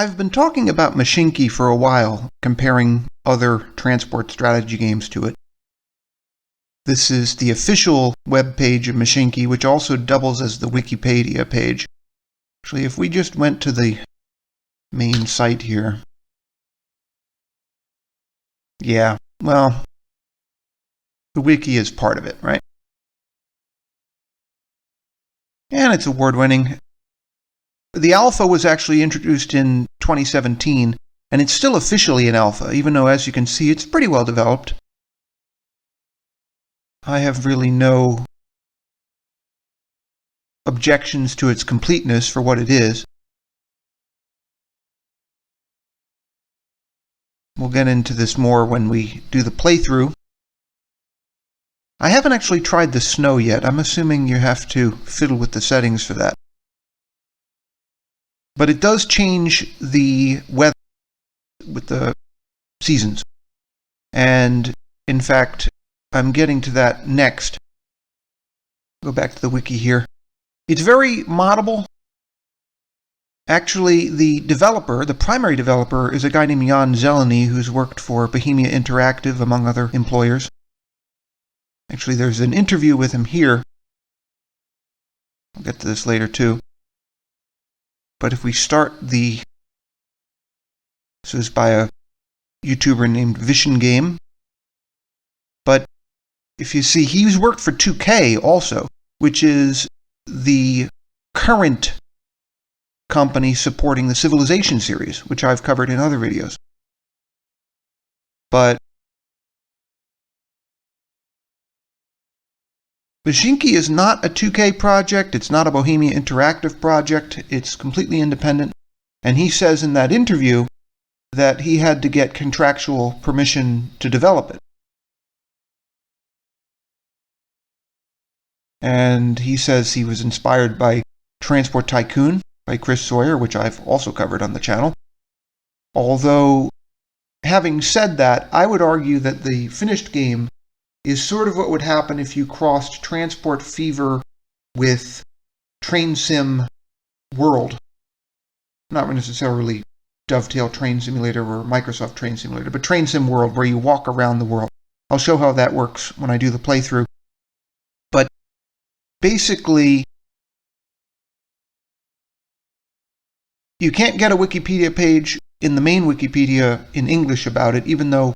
I've been talking about Mashinky for a while, comparing other transport strategy games to it. This is the official web page of Mashinky, which also doubles as the Wikipedia page. Actually, if we just went to the main site here. Yeah, well, the wiki is part of it, right? And it's award-winning. The alpha was actually introduced in 2017, and it's still officially an alpha, even though, as you can see, it's pretty well developed. I have really no objections to its completeness for what it is. We'll get into this more when we do the playthrough. I haven't actually tried the snow yet. I'm assuming you have to fiddle with the settings for that. But it does change the weather with the seasons. And, in fact, I'm getting to that next. Go back to the wiki here. It's very moddable. Actually, the developer, the primary developer, is a guy named Jan Zeleny, who's worked for Bohemia Interactive, among other employers. Actually, there's an interview with him here. I'll get to this later, too. But if we start this is by a YouTuber named Mashinky. But if you see, he's worked for 2K also, which is the current company supporting the Civilization series, which I've covered in other videos. But Mashinky is not a 2K project, it's not a Bohemia Interactive project, it's completely independent. And he says in that interview that he had to get contractual permission to develop it. And he says he was inspired by Transport Tycoon by Chris Sawyer, which I've also covered on the channel. Although, having said that, I would argue that the finished game is sort of what would happen if you crossed Transport Fever with Train Sim World. Not necessarily Dovetail Train Simulator or Microsoft Train Simulator, but Train Sim World, where you walk around the world. I'll show how that works when I do the playthrough. But basically, you can't get a Wikipedia page in the main Wikipedia in English about it, even though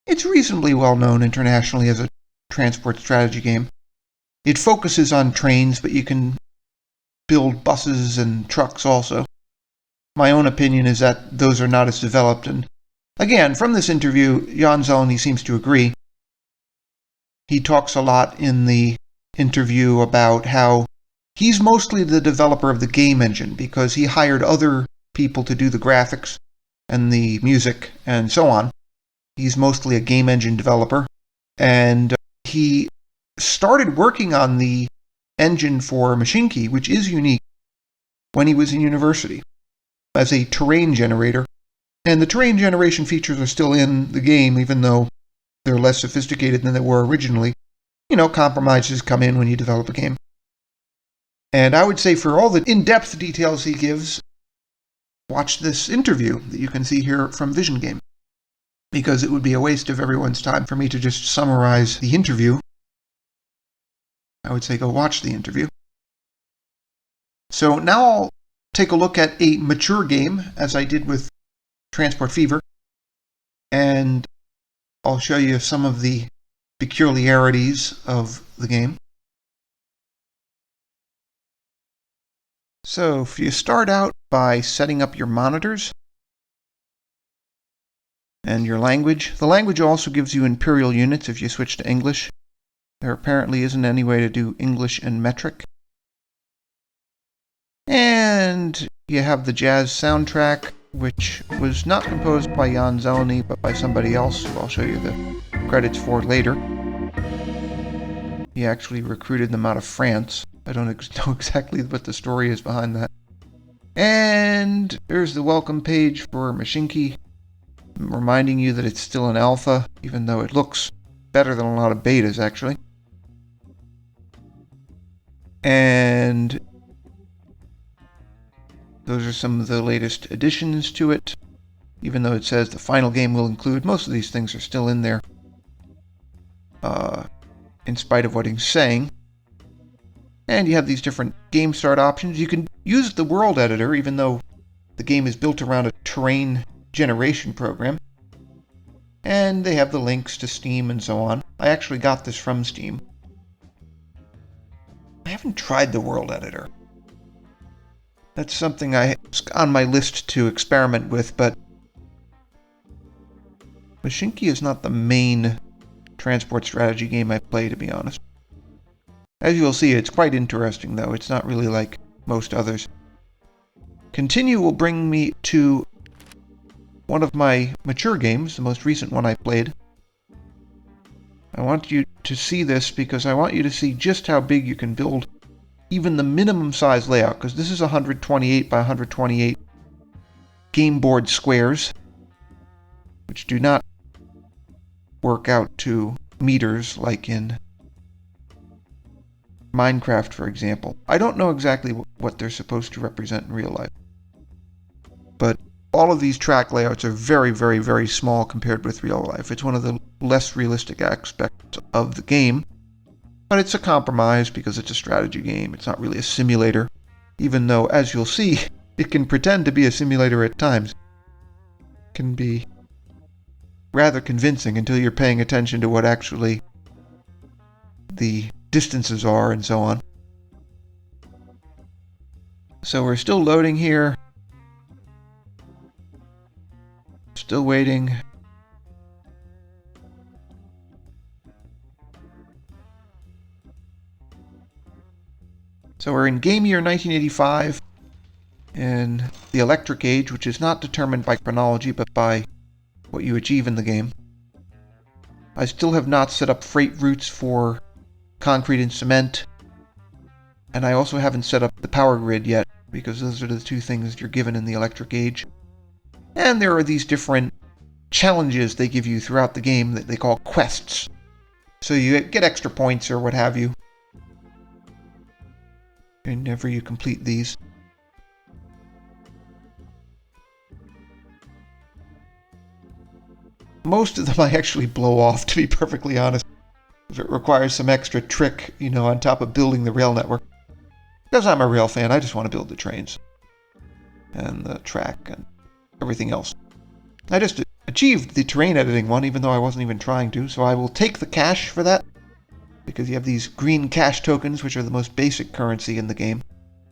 it's reasonably well known internationally as a transport strategy game. It focuses on trains, but you can build buses and trucks also. My own opinion is that those are not as developed, and again, from this interview, Jan Zeleny seems to agree. He talks a lot in the interview about how he's mostly the developer of the game engine because he hired other people to do the graphics and the music and so on. He's mostly a game engine developer, and he started working on the engine for Mashinky, which is unique, when he was in university, as a terrain generator. And the terrain generation features are still in the game, even though they're less sophisticated than they were originally. You know, compromises come in when you develop a game. And I would say for all the in-depth details he gives, watch this interview that you can see here from Vision Game. Because it would be a waste of everyone's time for me to just summarize the interview. I would say go watch the interview. So now I'll take a look at a mature game, as I did with Transport Fever, and I'll show you some of the peculiarities of the game. So if you start out by setting up your monitors and your language. The language also gives you imperial units if you switch to English. There apparently isn't any way to do English and metric. And you have the jazz soundtrack, which was not composed by Jan Zeleny, but by somebody else, who I'll show you the credits for later. He actually recruited them out of France. I don't know exactly what the story is behind that. And there's the welcome page for Mashinky, reminding you that it's still an alpha, even though it looks better than a lot of betas, actually. And Those are some of the latest additions to it. Even though it says the final game will include, most of these things are still in there, in spite of what he's saying. And you have these different game start options. You can use the world editor, even though the game is built around a terrain generation program. And they have the links to Steam and so on. I actually got this from Steam. I haven't tried the world editor. That's something it's on my list to experiment with, but Mashinky is not the main transport strategy game I play, to be honest. As you'll see, it's quite interesting, though. It's not really like most others. Continue will bring me to one of my mature games, the most recent one I played. I want you to see this because I want you to see just how big you can build even the minimum size layout, because this is 128 by 128 game board squares, which do not work out to meters like in Minecraft, for example. I don't know exactly what they're supposed to represent in real life, but all of these track layouts are very, very, very small compared with real life. It's one of the less realistic aspects of the game, but it's a compromise because it's a strategy game. It's not really a simulator, even though, as you'll see, it can pretend to be a simulator at times. It can be rather convincing until you're paying attention to what actually the distances are and so on. So we're still loading here. Still waiting. So we're in game year 1985 in the electric age, which is not determined by chronology but by what you achieve in the game. I still have not set up freight routes for concrete and cement, and I also haven't set up the power grid yet, because those are the two things you're given in the electric age. And there are these different challenges they give you throughout the game that they call quests. So you get extra points or what have you whenever you complete these. Most of them I actually blow off, to be perfectly honest, if it requires some extra trick, on top of building the rail network. Because I'm a rail fan, I just want to build the trains and the track and everything else. I just achieved the terrain editing one, even though I wasn't even trying to, so I will take the cash for that, because you have these green cash tokens, which are the most basic currency in the game.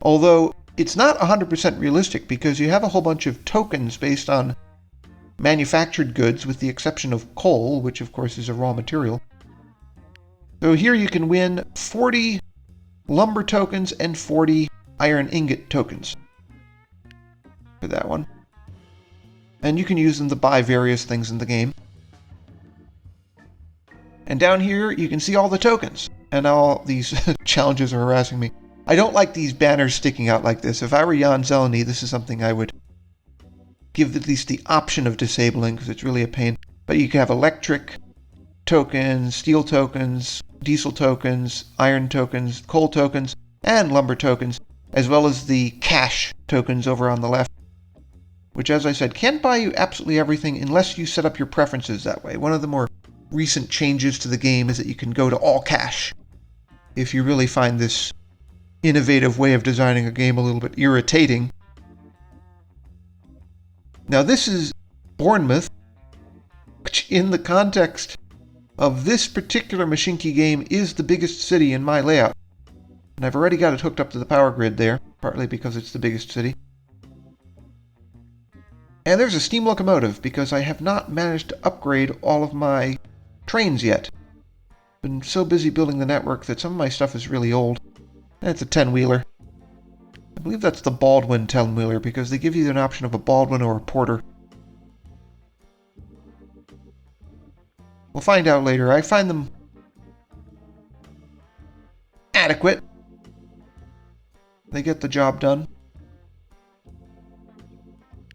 Although, it's not 100% realistic, because you have a whole bunch of tokens based on manufactured goods, with the exception of coal, which of course is a raw material. So here you can win 40 lumber tokens and 40 iron ingot tokens for that one. And you can use them to buy various things in the game. And down here you can see all the tokens. And all these challenges are harassing me. I don't like these banners sticking out like this. If I were Jan Zeleny, this is something I would give at least the option of disabling, because it's really a pain. But you can have electric tokens, steel tokens, diesel tokens, iron tokens, coal tokens, and lumber tokens, as well as the cash tokens over on the left, which, as I said, can't buy you absolutely everything unless you set up your preferences that way. One of the more recent changes to the game is that you can go to all cash if you really find this innovative way of designing a game a little bit irritating. Now this is Bournemouth, which in the context of this particular Mashinky game is the biggest city in my layout. And I've already got it hooked up to the power grid there, partly because it's the biggest city. And there's a steam locomotive, because I have not managed to upgrade all of my trains yet. Been so busy building the network that some of my stuff is really old. And it's a 10-wheeler. I believe that's the Baldwin 10-wheeler, because they give you an option of a Baldwin or a Porter. We'll find out later. I find them adequate. They get the job done.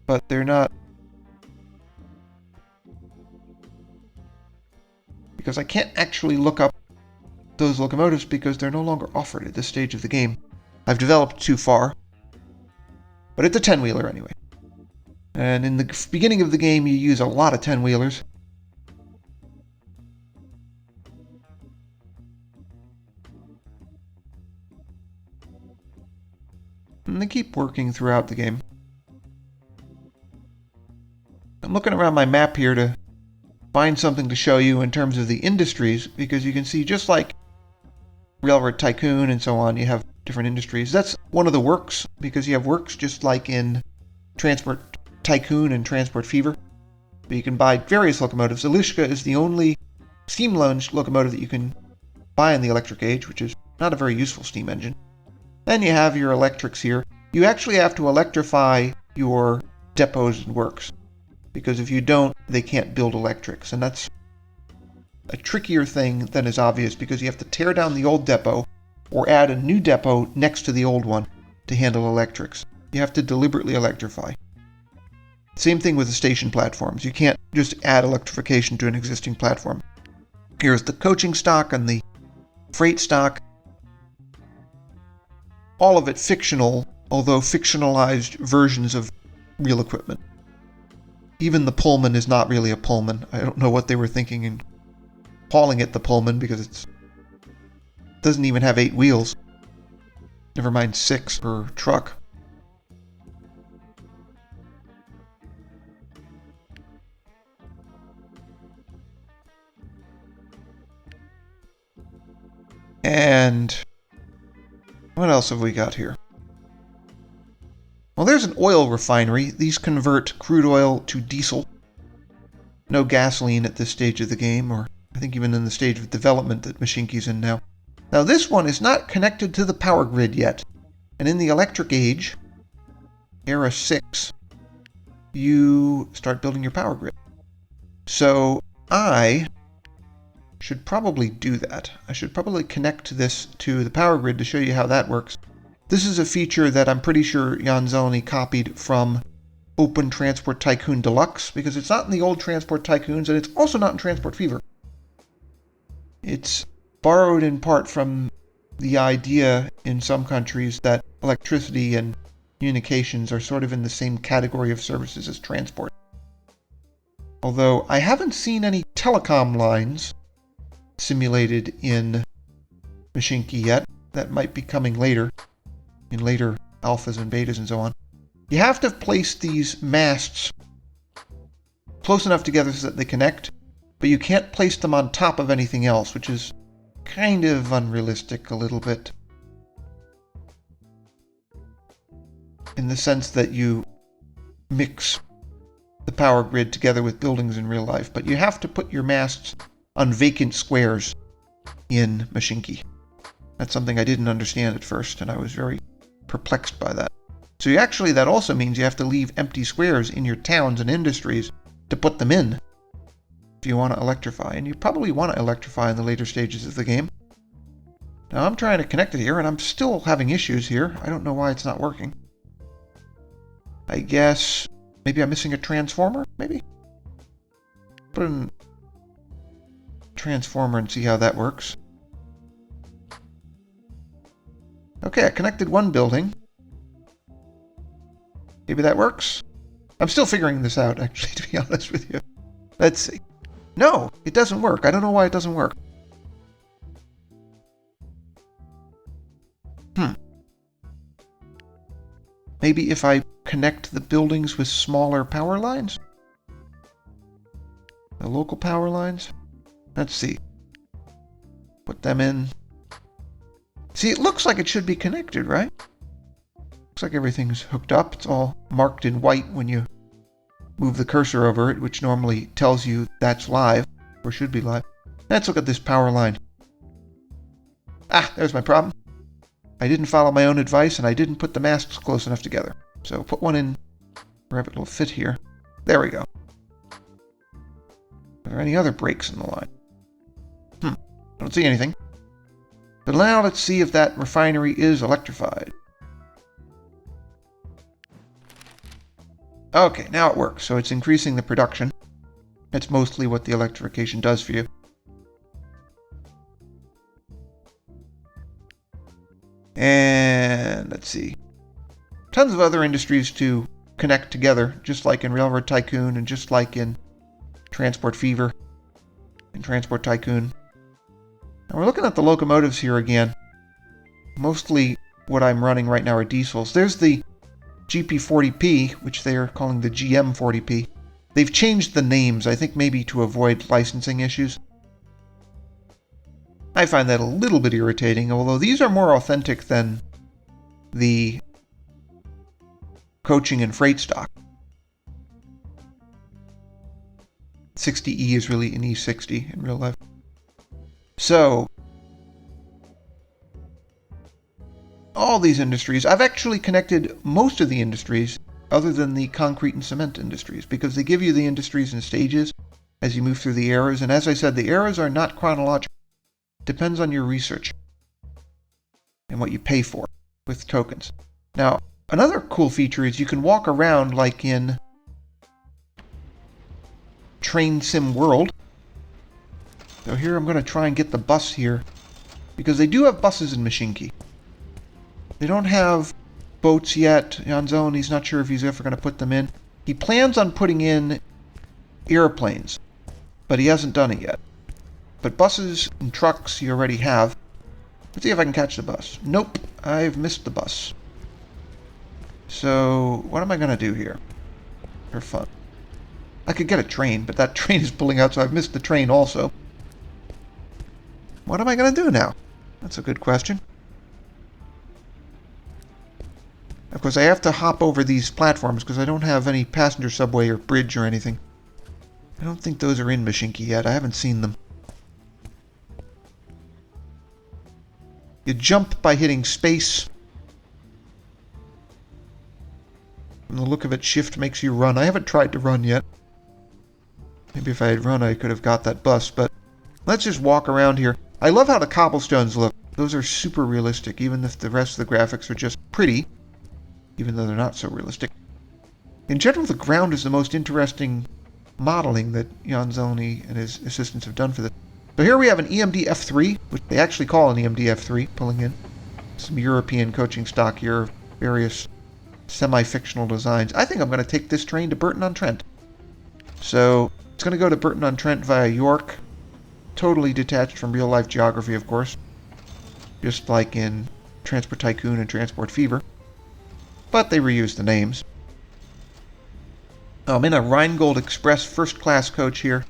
But they're not... Because I can't actually look up those locomotives because they're no longer offered at this stage of the game. I've developed too far. But it's a 10-wheeler anyway. And in the beginning of the game, you use a lot of 10-wheelers. And they keep working throughout the game. I'm looking around my map here to find something to show you in terms of the industries, because you can see just like Railroad Tycoon and so on, you have different industries. That's one of the works, because you have works just like in Transport Tycoon and Transport Fever. But you can buy various locomotives. Elishka is the only steam-launched locomotive that you can buy in the electric age, which is not a very useful steam engine. Then you have your electrics here. You actually have to electrify your depots and works, because if you don't, they can't build electrics. And that's a trickier thing than is obvious, because you have to tear down the old depot or add a new depot next to the old one to handle electrics. You have to deliberately electrify. Same thing with the station platforms. You can't just add electrification to an existing platform. Here's the coaching stock and the freight stock. All of it fictional, although fictionalized versions of real equipment. Even the Pullman is not really a Pullman. I don't know what they were thinking in calling it the Pullman, because it doesn't even have 8 wheels. Never mind 6 per truck. And what else have we got here? Well, there's an oil refinery. These convert crude oil to diesel. No gasoline at this stage of the game, or I think even in the stage of development that Mashinky's in now. Now, this one is not connected to the power grid yet. And in the electric age, Era 6, you start building your power grid. So I should probably do that. I should probably connect this to the power grid to show you how that works. This is a feature that I'm pretty sure Jan Zeleny copied from Open Transport Tycoon Deluxe, because it's not in the old Transport Tycoons, and it's also not in Transport Fever. It's borrowed in part from the idea in some countries that electricity and communications are sort of in the same category of services as transport. Although I haven't seen any telecom lines simulated in Mashinky yet. That might be coming later, in later alphas and betas and so on. You have to place these masts close enough together so that they connect, but you can't place them on top of anything else, which is kind of unrealistic a little bit. In the sense that you mix the power grid together with buildings in real life, but you have to put your masts on vacant squares in Mashinky. That's something I didn't understand at first, and I was very perplexed by that. So that also means you have to leave empty squares in your towns and industries to put them in if you want to electrify. And you probably want to electrify in the later stages of the game. Now I'm trying to connect it here, and I'm still having issues here. I don't know why it's not working. I guess maybe I'm missing a transformer, maybe? Put in a transformer and see how that works. Okay, I connected one building. Maybe that works? I'm still figuring this out, actually, to be honest with you. Let's see. No, it doesn't work. I don't know why it doesn't work. Maybe if I connect the buildings with smaller power lines? The local power lines? Let's see. Put them in. See, it looks like it should be connected, right? Looks like everything's hooked up. It's all marked in white when you move the cursor over it, which normally tells you that's live, or should be live. Let's look at this power line. Ah, there's my problem. I didn't follow my own advice, and I didn't put the masts close enough together. So put one in wherever it'll fit here. There we go. Are there any other breaks in the line? I don't see anything. But now let's see if that refinery is electrified. Okay, now it works. So it's increasing the production. That's mostly what the electrification does for you. And let's see. tons of other industries to connect together, just like in Railroad Tycoon and just like in Transport Fever and Transport Tycoon. Now we're looking at the locomotives here again. Mostly what I'm running right now are diesels. There's the GP40P, which they are calling the GM40P. They've changed the names, I think maybe to avoid licensing issues. I find that a little bit irritating, although these are more authentic than the coaching and freight stock. 60E is really an E60 in real life. So, all these industries, I've actually connected most of the industries other than the concrete and cement industries, because they give you the industries in stages as you move through the eras, and as I said, the eras are not chronological. Depends on your research and what you pay for with tokens. Now, another cool feature is you can walk around like in Train Sim World. So here I'm going to try and get the bus here, because they do have buses in Mashinky. They don't have boats yet. Jan Zeleny's not sure if he's ever going to put them in. He plans on putting in airplanes, but he hasn't done it yet. But buses and trucks you already have. Let's see if I can catch the bus. Nope, I've missed the bus. So, what am I going to do here for fun? I could get a train, but that train is pulling out, so I've missed the train also. What am I going to do now? That's a good question. Of course, I have to hop over these platforms because I don't have any passenger subway or bridge or anything. I don't think those are in Mashinky yet. I haven't seen them. You jump by hitting space. From the look of it, shift makes you run. I haven't tried to run yet. Maybe if I had run, I could have got that bus, but let's just walk around here. I love how the cobblestones look. Those are super realistic, even if the rest of the graphics are just pretty, even though they're not so realistic. In general, the ground is the most interesting modeling that Jan Zeleny and his assistants have done for this. So here we have an EMD F3, which they actually call an EMD F3, pulling in some European coaching stock here, various semi-fictional designs. I think I'm going to take this train to Burton-on-Trent. So it's going to go to Burton-on-Trent via York, totally detached from real-life geography, of course, just like in Transport Tycoon and Transport Fever. But they reused the names. I'm in a Rheingold Express first-class coach here,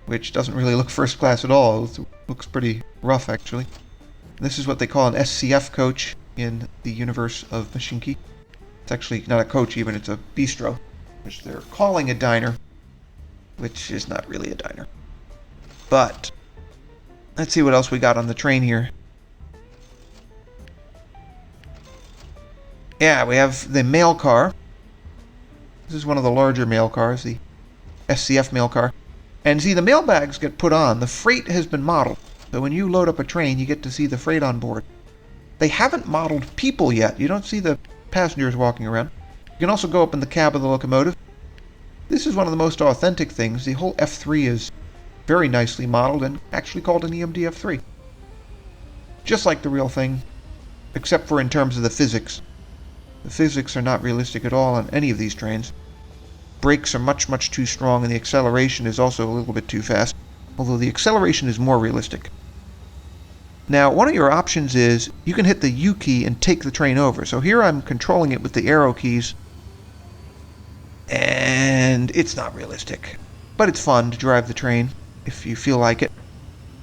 which doesn't really look first-class at all. It looks pretty rough, actually. This is what they call an SCF coach in the universe of Mashinky. It's actually not a coach even, it's a bistro, which they're calling a diner, which is not really a diner. But let's see what else we got on the train here. Yeah, we have the mail car. This is one of the larger mail cars, the SCF mail car. And see, the mail bags get put on. The freight has been modeled. So when you load up a train, you get to see the freight on board. They haven't modeled people yet. You don't see the passengers walking around. You can also go up in the cab of the locomotive. This is one of the most authentic things. The whole F3 is very nicely modeled and actually called an EMD F3. Just like the real thing, except for in terms of the physics. The physics are not realistic at all on any of these trains. Brakes are much, much too strong, and the acceleration is also a little bit too fast, although the acceleration is more realistic. Now, one of your options is you can hit the U key and take the train over. So here I'm controlling it with the arrow keys, and it's not realistic. But it's fun to drive the train if you feel like it.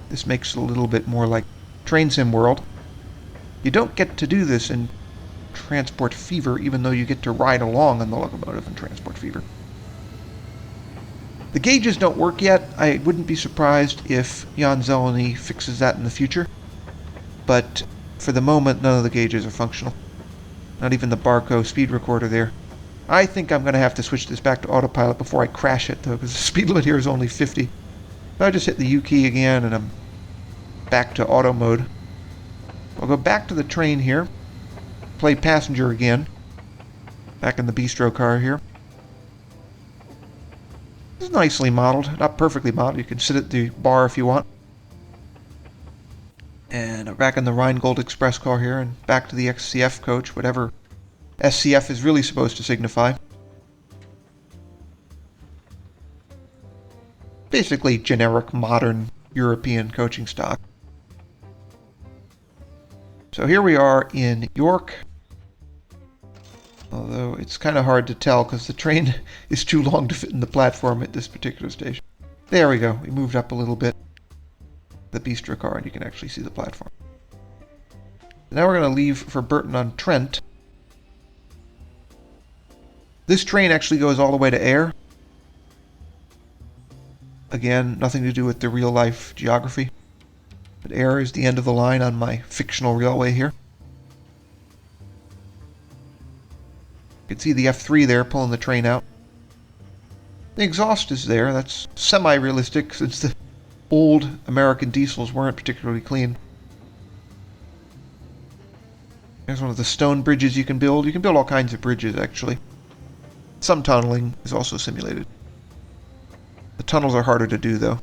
This makes it a little bit more like Train Sim World. You don't get to do this in Transport Fever, even though you get to ride along on the locomotive in Transport Fever. The gauges don't work yet. I wouldn't be surprised if Jan Zeleny fixes that in the future. But for the moment, none of the gauges are functional. Not even the Barco speed recorder there. I think I'm going to have to switch this back to autopilot before I crash it, though, because the speed limit here is only 50. So I just hit the U key again, and I'm back to auto mode. I'll go back to the train here. Play passenger again. Back in the bistro car here. It's nicely modeled. Not perfectly modeled. You can sit at the bar if you want. And back in the Rheingold Express car here, and back to the XCF coach, whatever SCF is really supposed to signify. Basically generic modern European coaching stock. So here we are in York. Although it's kind of hard to tell because the train is too long to fit in the platform at this particular station. There we go. We moved up a little bit. The bistro car, and you can actually see the platform. Now we're going to leave for Burton-on-Trent. This train actually goes all the way to Ayr. Again, nothing to do with the real-life geography. But Ayr is the end of the line on my fictional railway here. You can see the F3 there pulling the train out. The exhaust is there. That's semi-realistic since the old American diesels weren't particularly clean. There's one of the stone bridges you can build. You can build all kinds of bridges, actually. Some tunneling is also simulated. The tunnels are harder to do, though.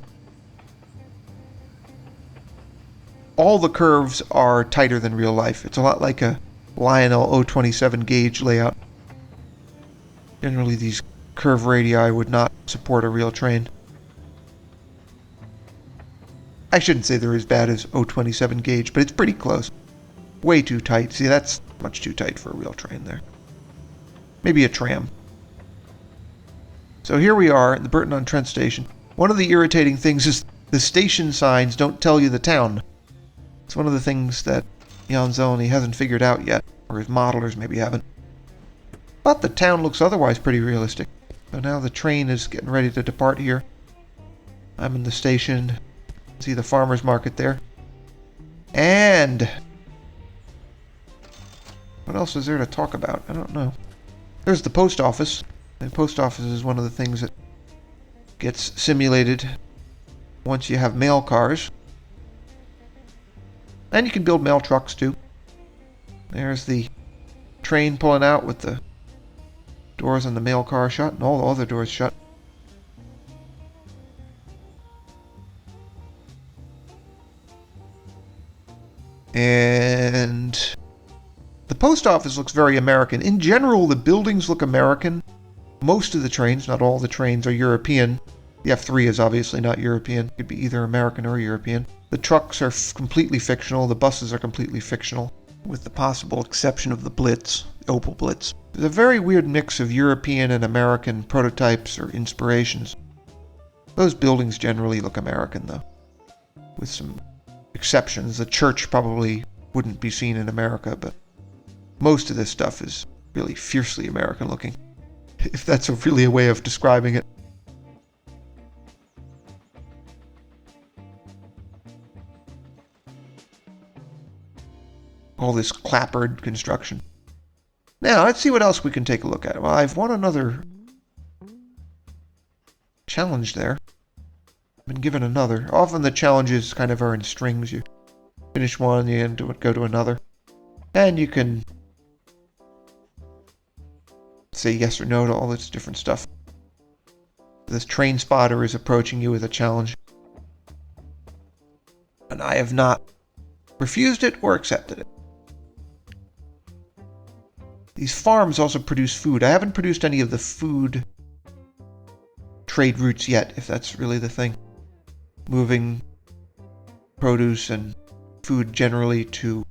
All the curves are tighter than real life. It's a lot like a Lionel 027 gauge layout. Generally, these curve radii would not support a real train. I shouldn't say they're as bad as 027 gauge, but it's pretty close. Way too tight. See, that's much too tight for a real train there. Maybe a tram. So here we are at the Burton-on-Trent station. One of the irritating things is the station signs don't tell you the town. It's one of the things that Jan Zeleny hasn't figured out yet, or his modelers maybe haven't. But the town looks otherwise pretty realistic. So now the train is getting ready to depart here. I'm in the station. See the farmer's market there. And what else is there to talk about? I don't know. There's the post office. The post office is one of the things that gets simulated once you have mail cars. And you can build mail trucks too. There's the train pulling out with the doors on the mail car shut and all the other doors shut. And the post office looks very American. In general, the buildings look American. Most of the trains, not all the trains, are European. The F3 is obviously not European. It could be either American or European. The trucks are completely fictional. The buses are completely fictional, with the possible exception of the Blitz, the Opel Blitz. There's a very weird mix of European and American prototypes or inspirations. Those buildings generally look American, though, with some exceptions. The church probably wouldn't be seen in America, but most of this stuff is really fiercely American looking, if that's really a way of describing it. All this clapboard construction. Now, let's see what else we can take a look at. Well, I've won another challenge there. I've been given another. Often the challenges kind of are in strings. You finish one, you go to another. And you can say yes or no to all this different stuff. This train spotter is approaching you with a challenge. And I have not refused it or accepted it. These farms also produce food. I haven't produced any of the food trade routes yet, if that's really the thing. Moving produce and food generally to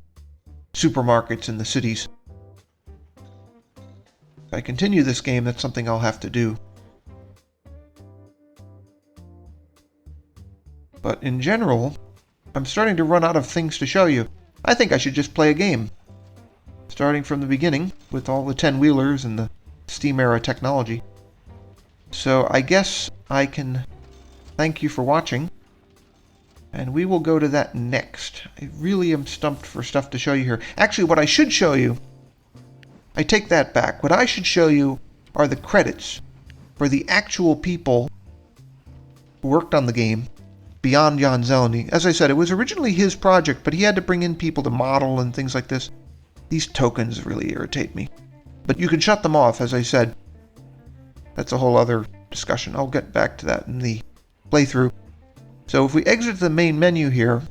supermarkets in the cities. If I continue this game, that's something I'll have to do. But in general, I'm starting to run out of things to show you. I think I should just play a game. Starting from the beginning, with all the 10-wheelers and the steam-era technology. So I guess I can thank you for watching, and we will go to that next. I really am stumped for stuff to show you here. Actually, what I should show you, I take that back. What I should show you are the credits for the actual people who worked on the game, beyond Jan Zeleny. As I said, it was originally his project, but he had to bring in people to model and things like this. These tokens really irritate me. But you can shut them off, as I said. That's a whole other discussion. I'll get back to that in the playthrough. So if we exit the main menu here,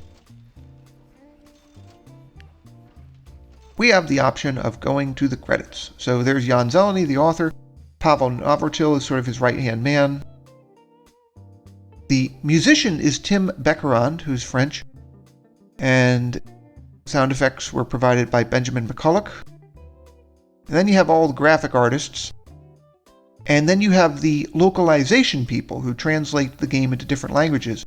we have the option of going to the credits. So there's Jan Zeleny, the author. Pavel Navratil is sort of his right-hand man. The musician is Tim Beckerand, who's French. And sound effects were provided by Benjamin McCulloch. And then you have all the graphic artists. And then you have the localization people who translate the game into different languages.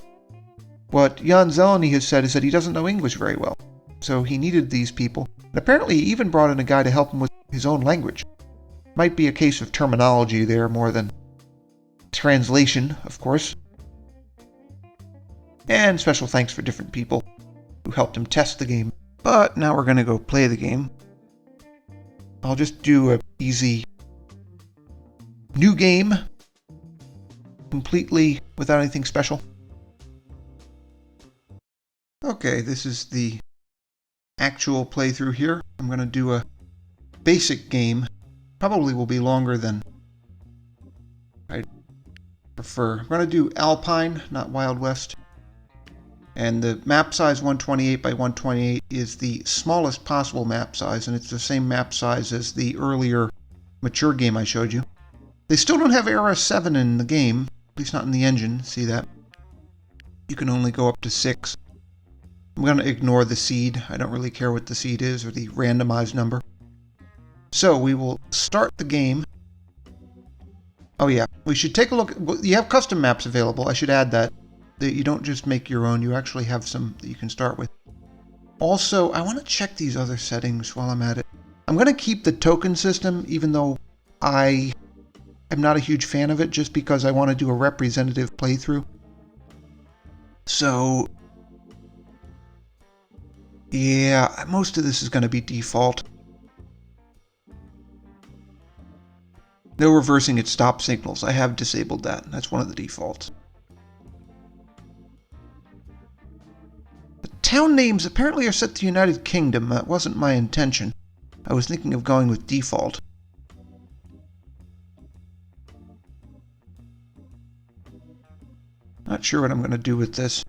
What Jan Zeleny has said is that he doesn't know English very well. So he needed these people. And apparently he even brought in a guy to help him with his own language. Might be a case of terminology there more than translation, of course. And special thanks for different people who helped him test the game. But now we're going to go play the game. I'll just do an easy new game, completely without anything special. Okay, this is the actual playthrough here. I'm going to do a basic game. Probably will be longer than I prefer. I'm going to do Alpine, not Wild West. And the map size 128 by 128 is the smallest possible map size, and it's the same map size as the earlier mature game I showed you. They still don't have Era 7 in the game, at least not in the engine, see that? You can only go up to 6. I'm going to ignore the seed. I don't really care what the seed is or the randomized number. So we will start the game. Oh yeah, we should take a look. You have custom maps available, I should add that. You don't just make your own, you actually have some that you can start with. Also, I want to check these other settings while I'm at it. I'm going to keep the token system, even though I am not a huge fan of it, just because I want to do a representative playthrough. So, yeah, most of this is going to be default. No reversing at stop signals. I have disabled that. That's one of the defaults. Town names apparently are set to United Kingdom. That wasn't my intention. I was thinking of going with default. Not sure what I'm going to do with this.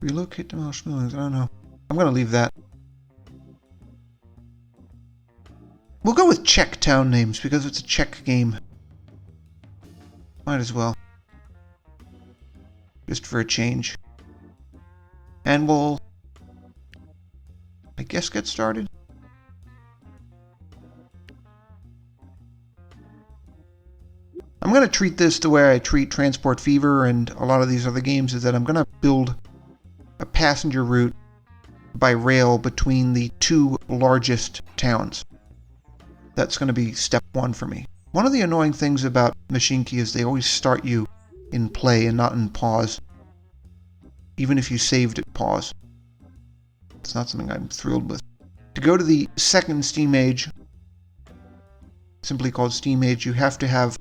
Relocate to most buildings. I don't know. I'm going to leave that. We'll go with Czech town names because it's a Czech game. Might as well. Just for a change. And we'll, I guess, get started. I'm going to treat this the way I treat Transport Fever and a lot of these other games, is that I'm going to build a passenger route by rail between the two largest towns. That's going to be step one for me. One of the annoying things about Mashinky is they always start you in play and not in pause. Even if you saved at pause. It's not something I'm thrilled with. To go to the second Steam Age, simply called Steam Age, you have to have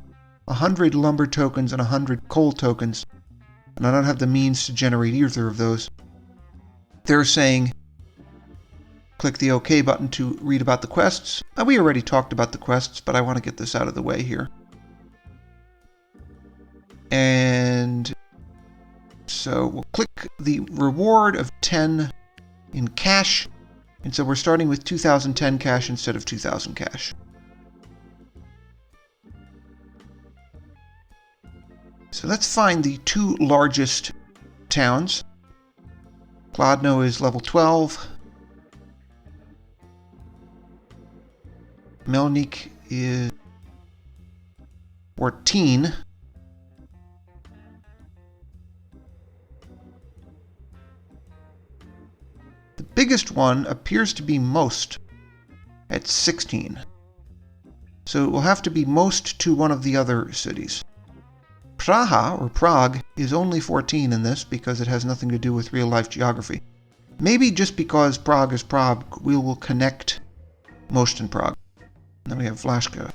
100 lumber tokens and 100 coal tokens. And I don't have the means to generate either of those. They're saying, click the OK button to read about the quests. We already talked about the quests, but I want to get this out of the way here. And so we'll click the reward of 10 in cash. And so we're starting with 2010 cash instead of 2000 cash. So let's find the two largest towns. Kladno is level 12. Melnik is 14. The biggest one appears to be Most at 16. So it will have to be Most to one of the other cities. Praha, or Prague, is only 14 in this because it has nothing to do with real-life geography. Maybe just because Prague is Prague, we will connect Most and Prague. And then we have Vlaška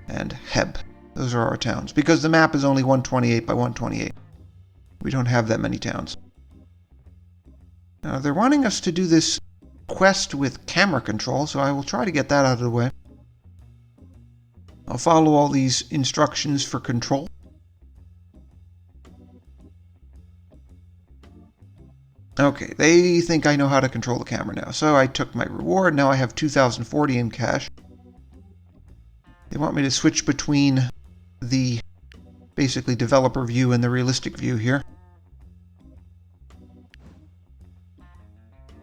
and Heb. Those are our towns. Because the map is only 128 by 128. We don't have that many towns. Now, they're wanting us to do this quest with camera control, so I will try to get that out of the way. I'll follow all these instructions for control. Okay, they think I know how to control the camera now. So I took my reward. Now I have 2,040 in cash. They want me to switch between the basically developer view and the realistic view here.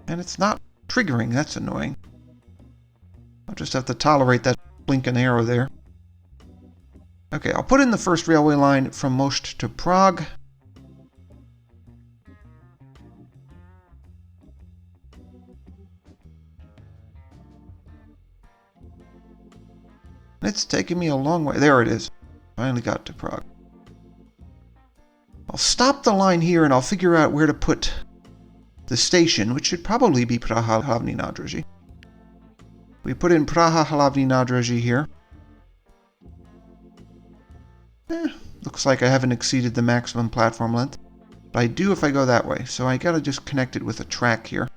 And it's not triggering. That's annoying. I'll just have to tolerate that blinking arrow there. Okay, I'll put in the first railway line from Most to Prague. It's taking me a long way. There it is. Finally got to Prague. I'll stop the line here and I'll figure out where to put the station, which should probably be Praha Hlavní nádraží. We put in Praha Hlavní nádraží here. Looks like I haven't exceeded the maximum platform length. But I do if I go that way, so I gotta just connect it with a track here.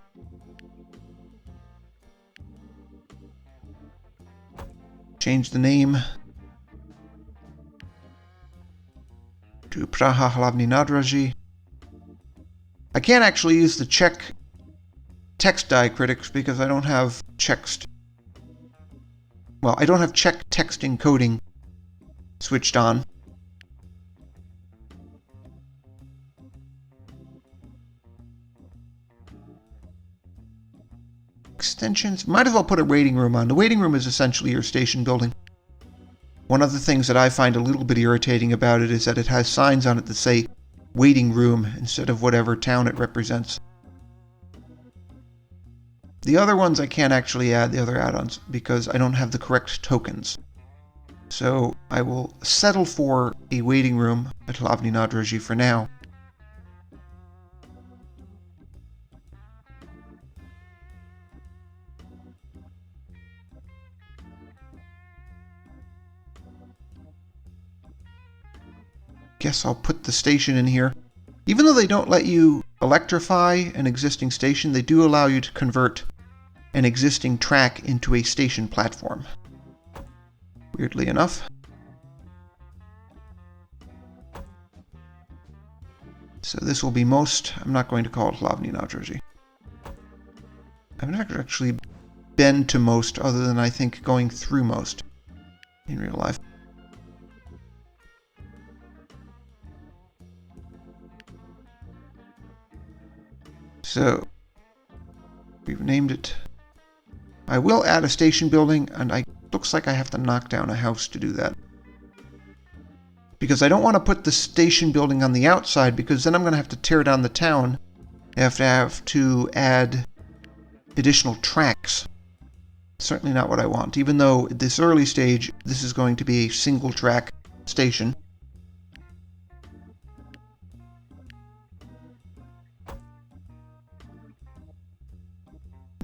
Change the name to Praha Hlavní nádraží. I can't actually use the Czech text diacritics because I don't have I don't have Czech text encoding switched on. Extensions. Might as well put a waiting room on. The waiting room is essentially your station building. One of the things that I find a little bit irritating about it is that it has signs on it that say waiting room instead of whatever town it represents. The other ones I can't actually add, the other add-ons, because I don't have the correct tokens. So I will settle for a waiting room at Hlavní nádraží for now. Guess I'll put the station in here. Even though they don't let you electrify an existing station, they do allow you to convert an existing track into a station platform. Weirdly enough. So this will be Most. I'm not going to call it Hlavní nádraží. I've never actually been to Most other than I think going through Most in real life. So, we've named it. I will add a station building, and looks like I have to knock down a house to do that. Because I don't want to put the station building on the outside, because then I'm going to have to tear down the town. I have to add additional tracks. Certainly not what I want, even though at this early stage, this is going to be a single track station.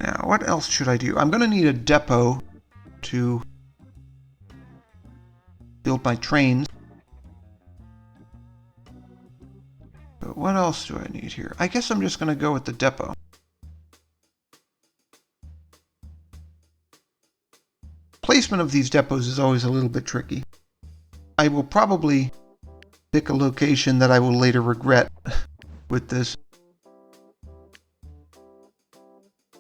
Now, what else should I do? I'm going to need a depot to build my trains. But what else do I need here? I guess I'm just going to go with the depot. Placement of these depots is always a little bit tricky. I will probably pick a location that I will later regret with this.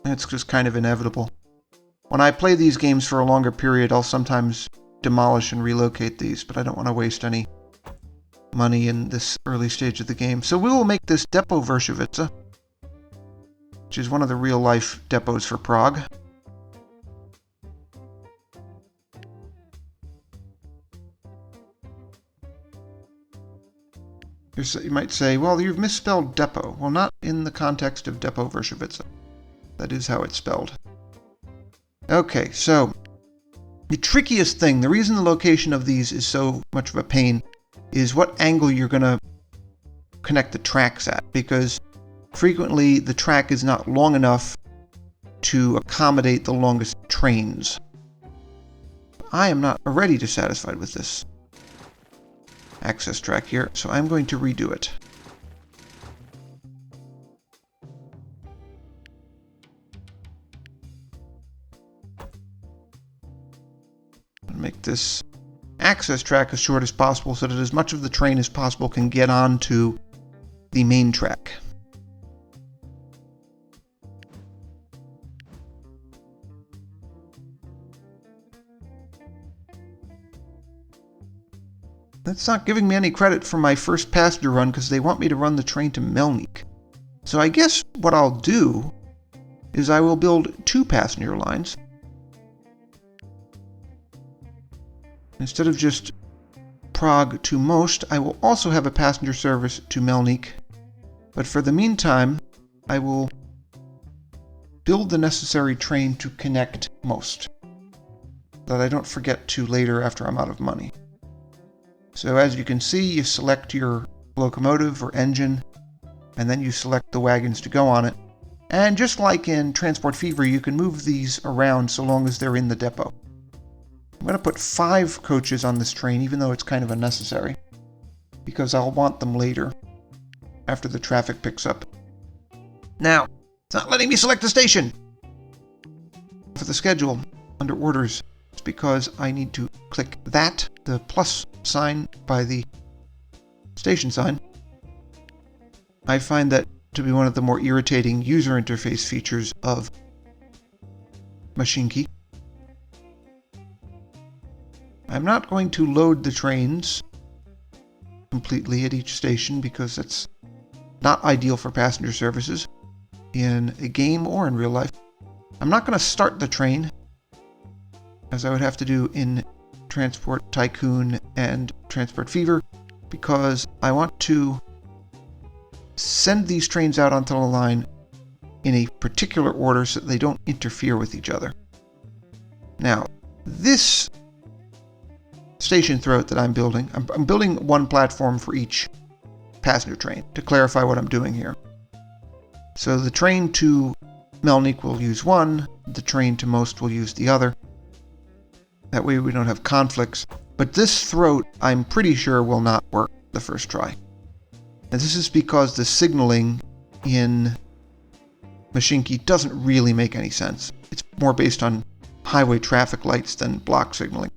It's just kind of inevitable. When I play these games for a longer period, I'll sometimes demolish and relocate these, but I don't want to waste any money in this early stage of the game. So we will make this Depot Vershovice, which is one of the real-life depots for Prague. You might say, well, you've misspelled depot. Well, not in the context of Depot Vershovice. That is how it's spelled. Okay, so the trickiest thing, the reason the location of these is so much of a pain, is what angle you're going to connect the tracks at, because frequently the track is not long enough to accommodate the longest trains. I am not already dissatisfied with this access track here, so I'm going to redo it. Make this access track as short as possible so that as much of the train as possible can get onto the main track. That's not giving me any credit for my first passenger run because they want me to run the train to Melnik. So I guess what I'll do is I will build 2 passenger lines. Instead of just Prague to Most, I will also have a passenger service to Melnik. But for the meantime, I will build the necessary train to connect Most, that I don't forget to later after I'm out of money. So as you can see, you select your locomotive or engine, and then you select the wagons to go on it. And just like in Transport Fever, you can move these around so long as they're in the depot. I'm going to put 5 coaches on this train, even though it's kind of unnecessary, because I'll want them later, after the traffic picks up. Now, it's not letting me select the station! For the schedule, under Orders, it's because I need to click that, the plus sign by the station sign. I find that to be one of the more irritating user interface features of Mashinky. I'm not going to load the trains completely at each station because that's not ideal for passenger services in a game or in real life. I'm not going to start the train, as I would have to do in Transport Tycoon and Transport Fever, because I want to send these trains out onto the line in a particular order so that they don't interfere with each other. Now, this station throat that I'm building, I'm building 1 platform for each passenger train to clarify what I'm doing here. So the train to Melnik will use one, the train to Most will use the other. That way we don't have conflicts. But this throat, I'm pretty sure, will not work the first try. And this is because the signaling in Mashinky doesn't really make any sense. It's more based on highway traffic lights than block signaling.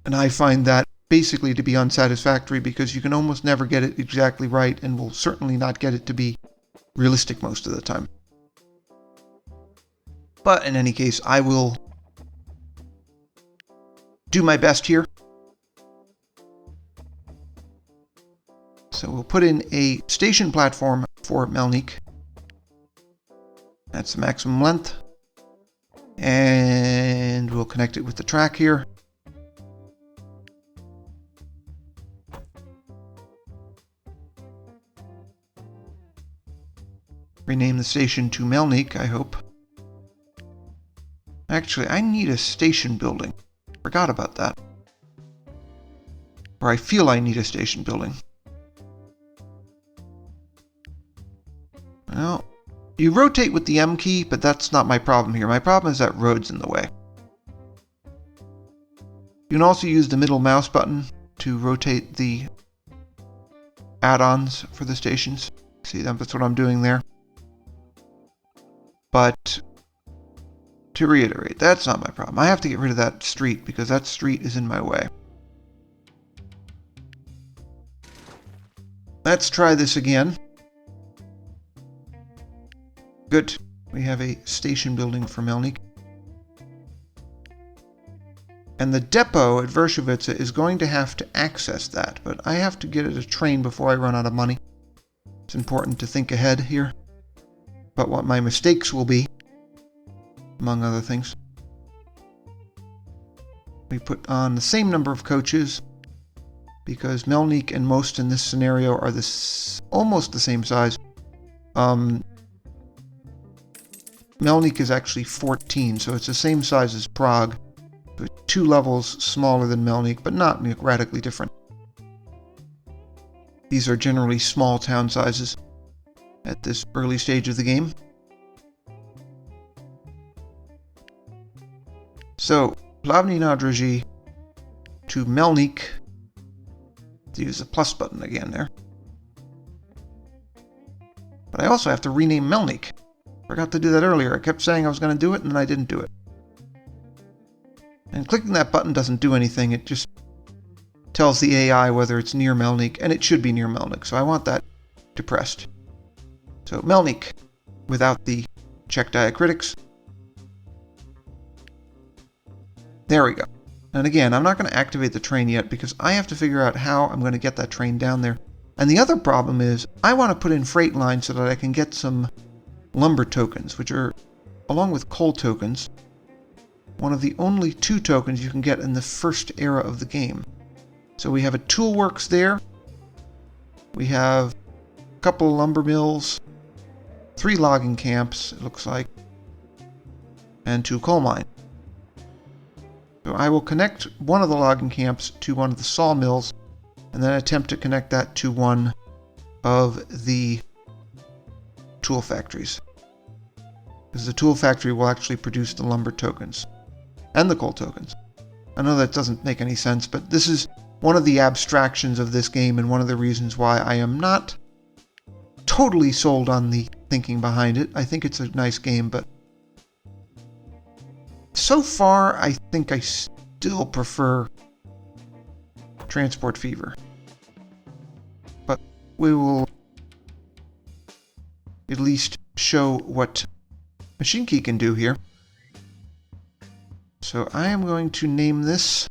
And I find that basically to be unsatisfactory because you can almost never get it exactly right and will certainly not get it to be realistic most of the time. But in any case, I will do my best here. So we'll put in a station platform for Melnik. That's the maximum length. And we'll connect it with the track here. Rename the station to Melnik, I hope. Actually, I need a station building. Forgot about that. Or I feel I need a station building. Well, you rotate with the M key, but that's not my problem here. My problem is that road's in the way. You can also use the middle mouse button to rotate the add-ons for the stations. See, that's what I'm doing there. But to reiterate, that's not my problem. I have to get rid of that street because that street is in my way. Let's try this again. Good. We have a station building for Melnik. And the depot at Vershovice is going to have to access that, but I have to get it a train before I run out of money. It's important to think ahead here about what my mistakes will be, among other things. We put on the same number of coaches because Melnik and Most in this scenario are almost the same size. Melnik is actually 14, so it's the same size as Prague. So 2 levels smaller than Melnik, but not radically different. These are generally small town sizes at this early stage of the game. So, Pavel Navratil to Melnik. To use the plus button again there. But I also have to rename Melnik. Forgot to do that earlier. I kept saying I was going to do it, and then I didn't do it. And clicking that button doesn't do anything. It just tells the AI whether it's near Melnik, and it should be near Melnik, so I want that depressed. So Melnik, without the check diacritics. There we go. And again, I'm not going to activate the train yet because I have to figure out how I'm going to get that train down there. And the other problem is I want to put in freight lines so that I can get some lumber tokens, which are, along with coal tokens, one of the only 2 tokens you can get in the first era of the game. So we have a toolworks there. We have a couple of lumber mills, 3 logging camps, it looks like, and 2 coal mines. So I will connect one of the logging camps to one of the sawmills, and then attempt to connect that to one of the tool factories. Because the tool factory will actually produce the lumber tokens and the coal tokens. I know that doesn't make any sense, but this is one of the abstractions of this game and one of the reasons why I am not totally sold on the thinking behind it. I think it's a nice game, but so far I think I still prefer Transport Fever. But we will at least show what Mashinky can do here. So I am going to name this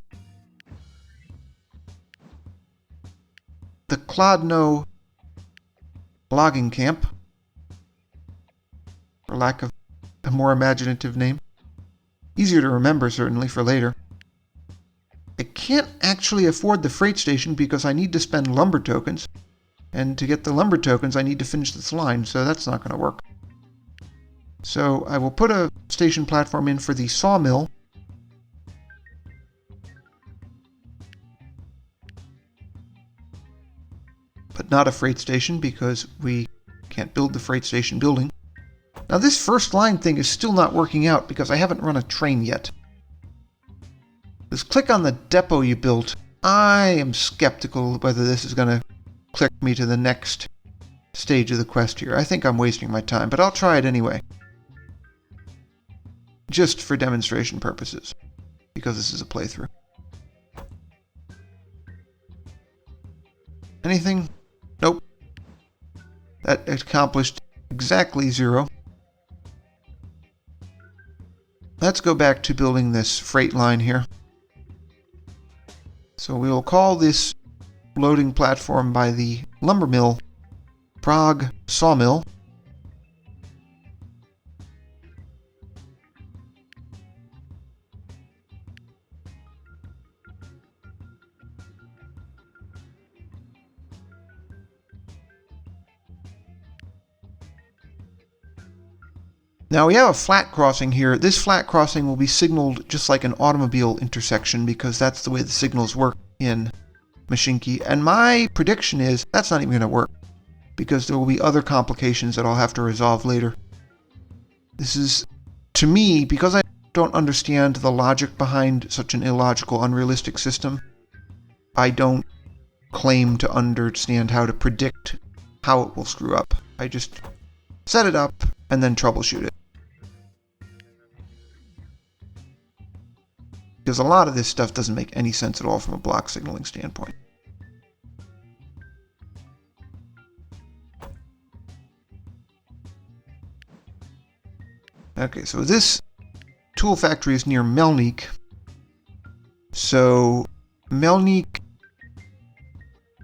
the Clodno Logging Camp, for lack of a more imaginative name. Easier to remember, certainly, for later. I can't actually afford the freight station because I need to spend lumber tokens, and to get the lumber tokens I need to finish this line, so that's not going to work. So I will put a station platform in for the sawmill, but not a freight station because we can't build the freight station building. Now this first line thing is still not working out because I haven't run a train yet. This click on the depot you built, I am skeptical whether this is going to click me to the next stage of the quest here. I think I'm wasting my time, but I'll try it anyway. Just for demonstration purposes, because this is a playthrough. Anything? Nope. That accomplished exactly 0. Let's go back to building this freight line here. So we will call this loading platform by the lumber mill Prague Sawmill. Now we have a flat crossing here. This flat crossing will be signaled just like an automobile intersection because that's the way the signals work in Mashinky. And my prediction is that's not even going to work because there will be other complications that I'll have to resolve later. This is, to me, because I don't understand the logic behind such an illogical, unrealistic system, I don't claim to understand how to predict how it will screw up. I just set it up and then troubleshoot it. Because a lot of this stuff doesn't make any sense at all from a block signaling standpoint. Okay, so this tool factory is near Melnik. So, Melnik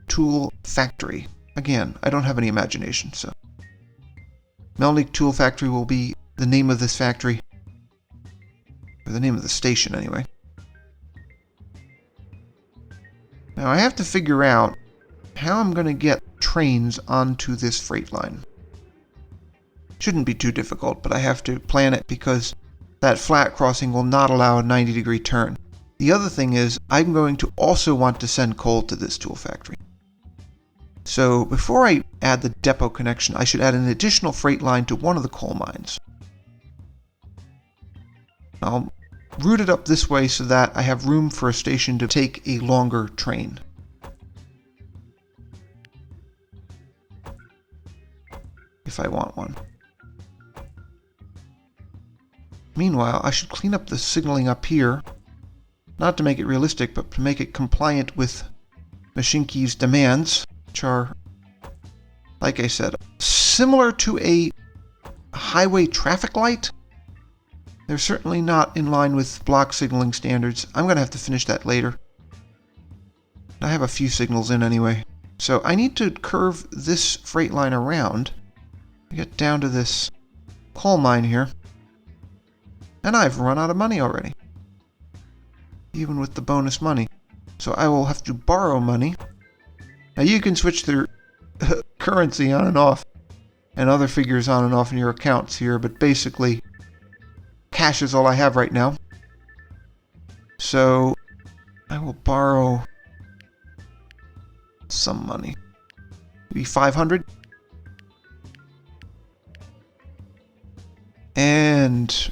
Tool Factory. Again, I don't have any imagination, so Melnik Tool Factory will be the name of this factory. Or the name of the station, anyway. Now I have to figure out how I'm going to get trains onto this freight line. Shouldn't be too difficult, but I have to plan it because that flat crossing will not allow a 90-degree turn. The other thing is I'm going to also want to send coal to this tool factory. So before I add the depot connection, I should add an additional freight line to one of the coal mines. I'll route it up this way so that I have room for a station to take a longer train. If I want one. Meanwhile, I should clean up the signaling up here, not to make it realistic, but to make it compliant with Mashinky's demands, which are, like I said, similar to a highway traffic light. They're certainly not in line with block signaling standards. I'm going to have to finish that later. I have a few signals in anyway. So I need to curve this freight line around to get down to this coal mine here. And I've run out of money already, even with the bonus money. So I will have to borrow money. Now you can switch their currency on and off, and other figures on and off in your accounts here, but basically cash is all I have right now. So I will borrow some money. Maybe 500. And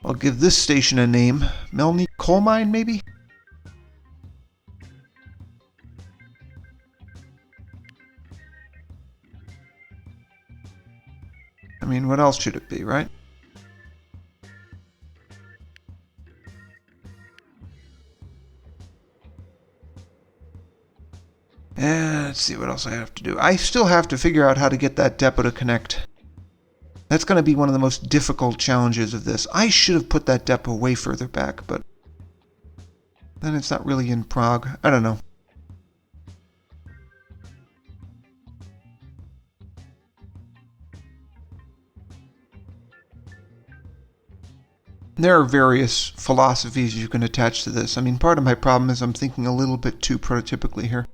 I'll give this station a name. Melny Coal Mine, maybe? I mean, what else should it be, right? And let's see what else I have to do. I still have to figure out how to get that depot to connect. That's going to be one of the most difficult challenges of this. I should have put that depot way further back, but then it's not really in Prague. I don't know. There are various philosophies you can attach to this. I mean, part of my problem is I'm thinking a little bit too prototypically here.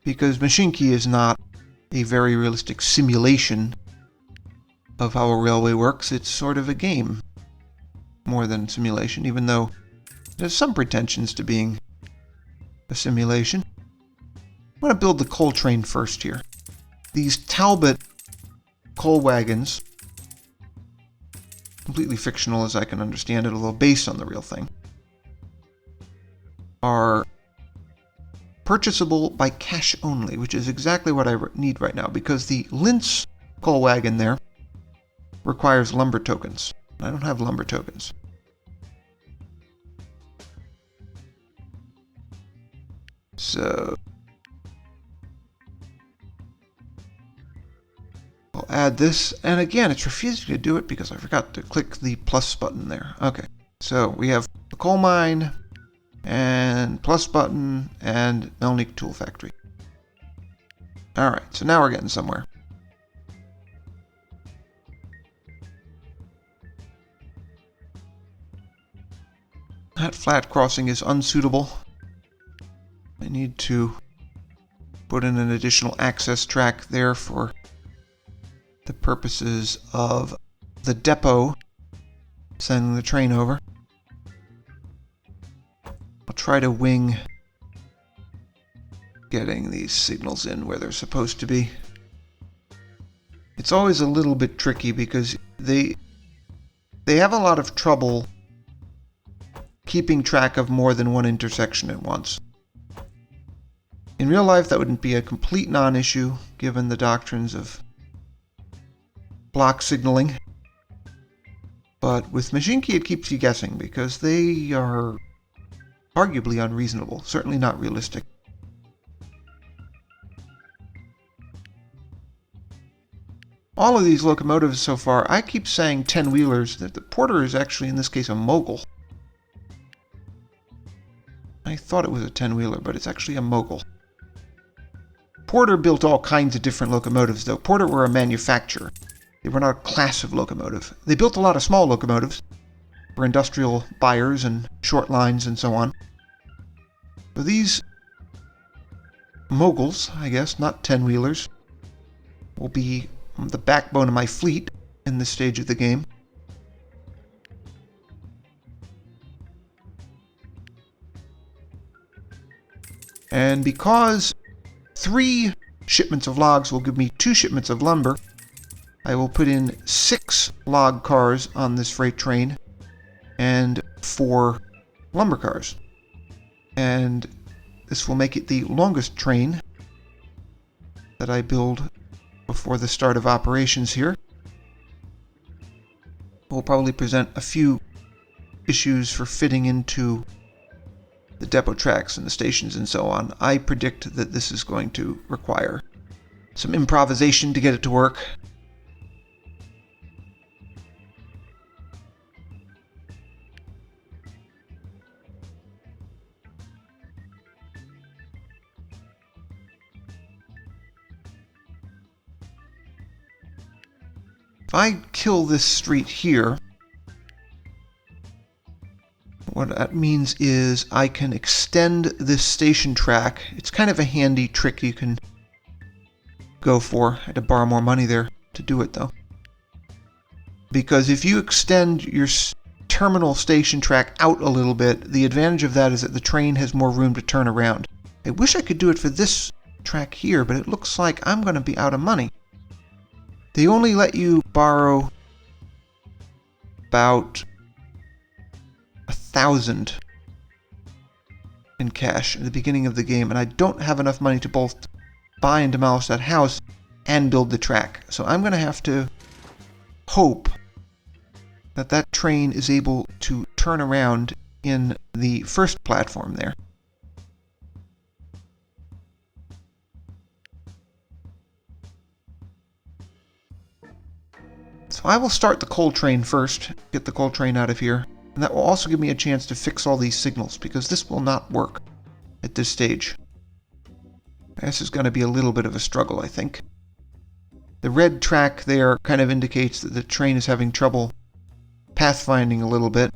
Because Mashinky is not a very realistic simulation of how a railway works. It's sort of a game more than simulation, even though there's some pretensions to being a simulation. I'm going to build the coal train first here. These Talbot coal wagons, completely fictional as I can understand it, although based on the real thing, are purchasable by cash only, which is exactly what I need right now, because the Linz coal wagon there requires lumber tokens. I don't have lumber tokens. So I'll add this, and again, it's refusing to do it because I forgot to click the plus button there. Okay, so we have the coal mine, and plus button, and Melnik Tool Factory. Alright, so now we're getting somewhere. That flat crossing is unsuitable. I need to put in an additional access track there for the purposes of the depot sending the train over. I'll try to wing getting these signals in where they're supposed to be. It's always a little bit tricky because they have a lot of trouble keeping track of more than one intersection at once. In real life, that wouldn't be a complete non-issue given the doctrines of block signaling. But with Mashinky, it keeps you guessing because they are arguably unreasonable, certainly not realistic. All of these locomotives so far, I keep saying 10-wheelers. The Porter is actually, in this case, a mogul. I thought it was a 10-wheeler, but it's actually a mogul. Porter built all kinds of different locomotives, though. Porter were a manufacturer. They were not a class of locomotive. They built a lot of small locomotives for industrial buyers and short lines and so on. So these moguls, I guess, not 10-wheelers, will be the backbone of my fleet in this stage of the game. And because 3 shipments of logs will give me 2 shipments of lumber, I will put in 6 log cars on this freight train and 4 lumber cars. And this will make it the longest train that I build before the start of operations here. will probably present a few issues for fitting into the depot tracks and the stations and so on. I predict that this is going to require some improvisation to get it to work. If I kill this street here, what that means is I can extend this station track. It's kind of a handy trick you can go for. I had to borrow more money there to do it, though. Because if you extend your terminal station track out a little bit, the advantage of that is that the train has more room to turn around. I wish I could do it for this track here, but it looks like I'm going to be out of money. They only let you borrow about 1,000 in cash at the beginning of the game, and I don't have enough money to both buy and demolish that house and build the track. So I'm going to have to hope that that train is able to turn around in the first platform there. So I will start the coal train first, get the coal train out of here, and that will also give me a chance to fix all these signals, because this will not work at this stage. This is going to be a little bit of a struggle, I think. The red track there kind of indicates that the train is having trouble pathfinding a little bit.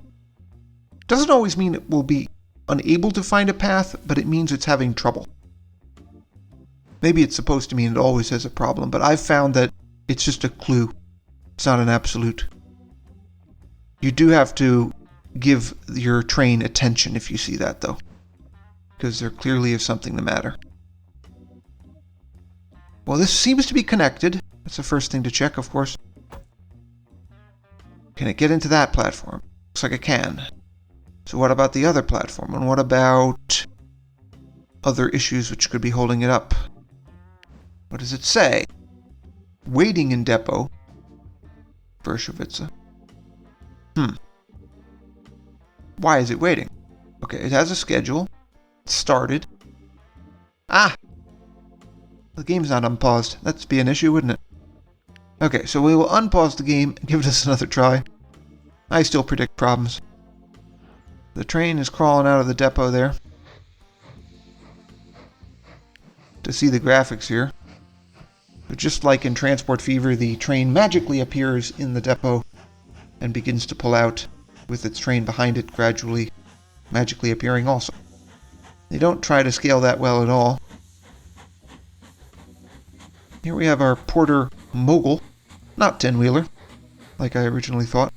Doesn't always mean it will be unable to find a path, but it means it's having trouble. Maybe it's supposed to mean it always has a problem, but I've found that it's just a clue. It's not an absolute. You do have to give your train attention if you see that, though, because there clearly is something the matter. Well, this seems to be connected. That's the first thing to check, of course. Can it get into that platform? Looks like it can. So what about the other platform? And what about other issues which could be holding it up? What does it say? Waiting in depot. Bershovitza. Why is it waiting? Okay, it has a schedule. It's started. Ah! The game's not unpaused. That'd be an issue, wouldn't it? Okay, so we will unpause the game and give this another try. I still predict problems. The train is crawling out of the depot there. To see the graphics here. But just like in Transport Fever, the train magically appears in the depot and begins to pull out, with its train behind it gradually, magically appearing also. They don't try to scale that well at all. Here we have our Porter Mogul, not 10-wheeler, like I originally thought.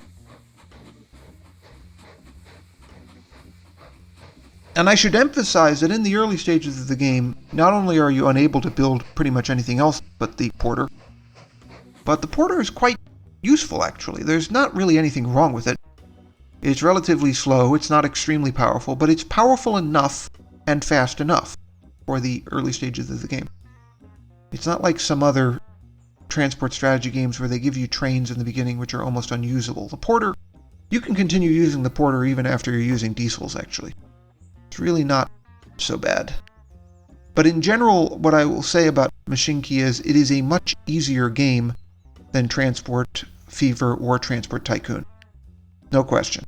And I should emphasize that in the early stages of the game, not only are you unable to build pretty much anything else but the Porter, but the Porter is quite useful, actually. There's not really anything wrong with it. It's relatively slow, it's not extremely powerful, but it's powerful enough and fast enough for the early stages of the game. It's not like some other transport strategy games where they give you trains in the beginning which are almost unusable. The Porter, you can continue using the Porter even after you're using diesels, actually. It's really not so bad. But in general, what I will say about Mashinky is it is a much easier game than Transport Fever or Transport Tycoon. No question.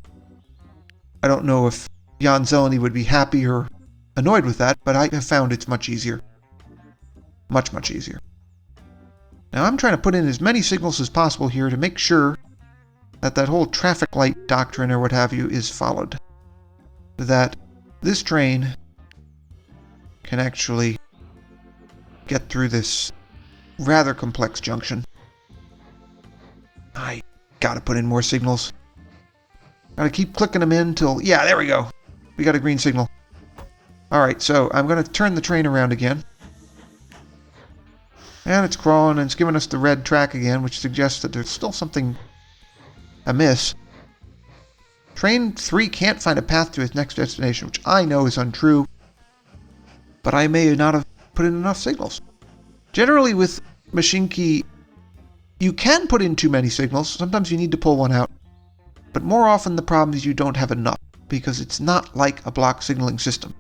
I don't know if Jan Zeleny would be happy or annoyed with that, but I have found it's much easier. Much, much easier. Now I'm trying to put in as many signals as possible here to make sure that that whole traffic light doctrine or what have you is followed. So that this train can actually get through this rather complex junction. I gotta put in more signals. Gotta keep clicking them in till... Yeah, there we go. We got a green signal. Alright, so I'm gonna turn the train around again. And it's crawling and it's giving us the red track again, which suggests that there's still something amiss. Train 3 can't find a path to its next destination, which I know is untrue, but I may not have put in enough signals. Generally with Mashinky, you can put in too many signals. Sometimes you need to pull one out. but more often the problem is you don't have enough, because it's not like a block signaling system.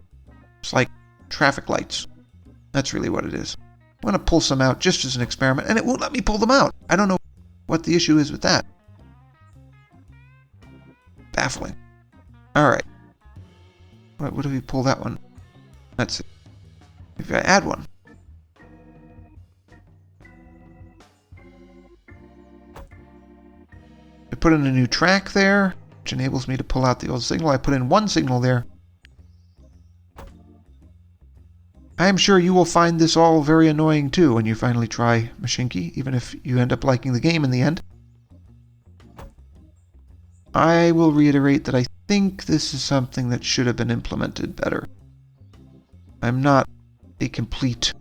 It's like traffic lights. That's really what it is. I'm going to pull some out just as an experiment, and it won't let me pull them out. I don't know what the issue is with that. Baffling. Alright. What if we pull that one? That's it. If I add one. I put in a new track there, which enables me to pull out the old signal. I put in one signal there. I am sure you will find this all very annoying too when you finally try Mashinky, even if you end up liking the game in the end. I will reiterate that I think this is something that should have been implemented better. I'm not a complete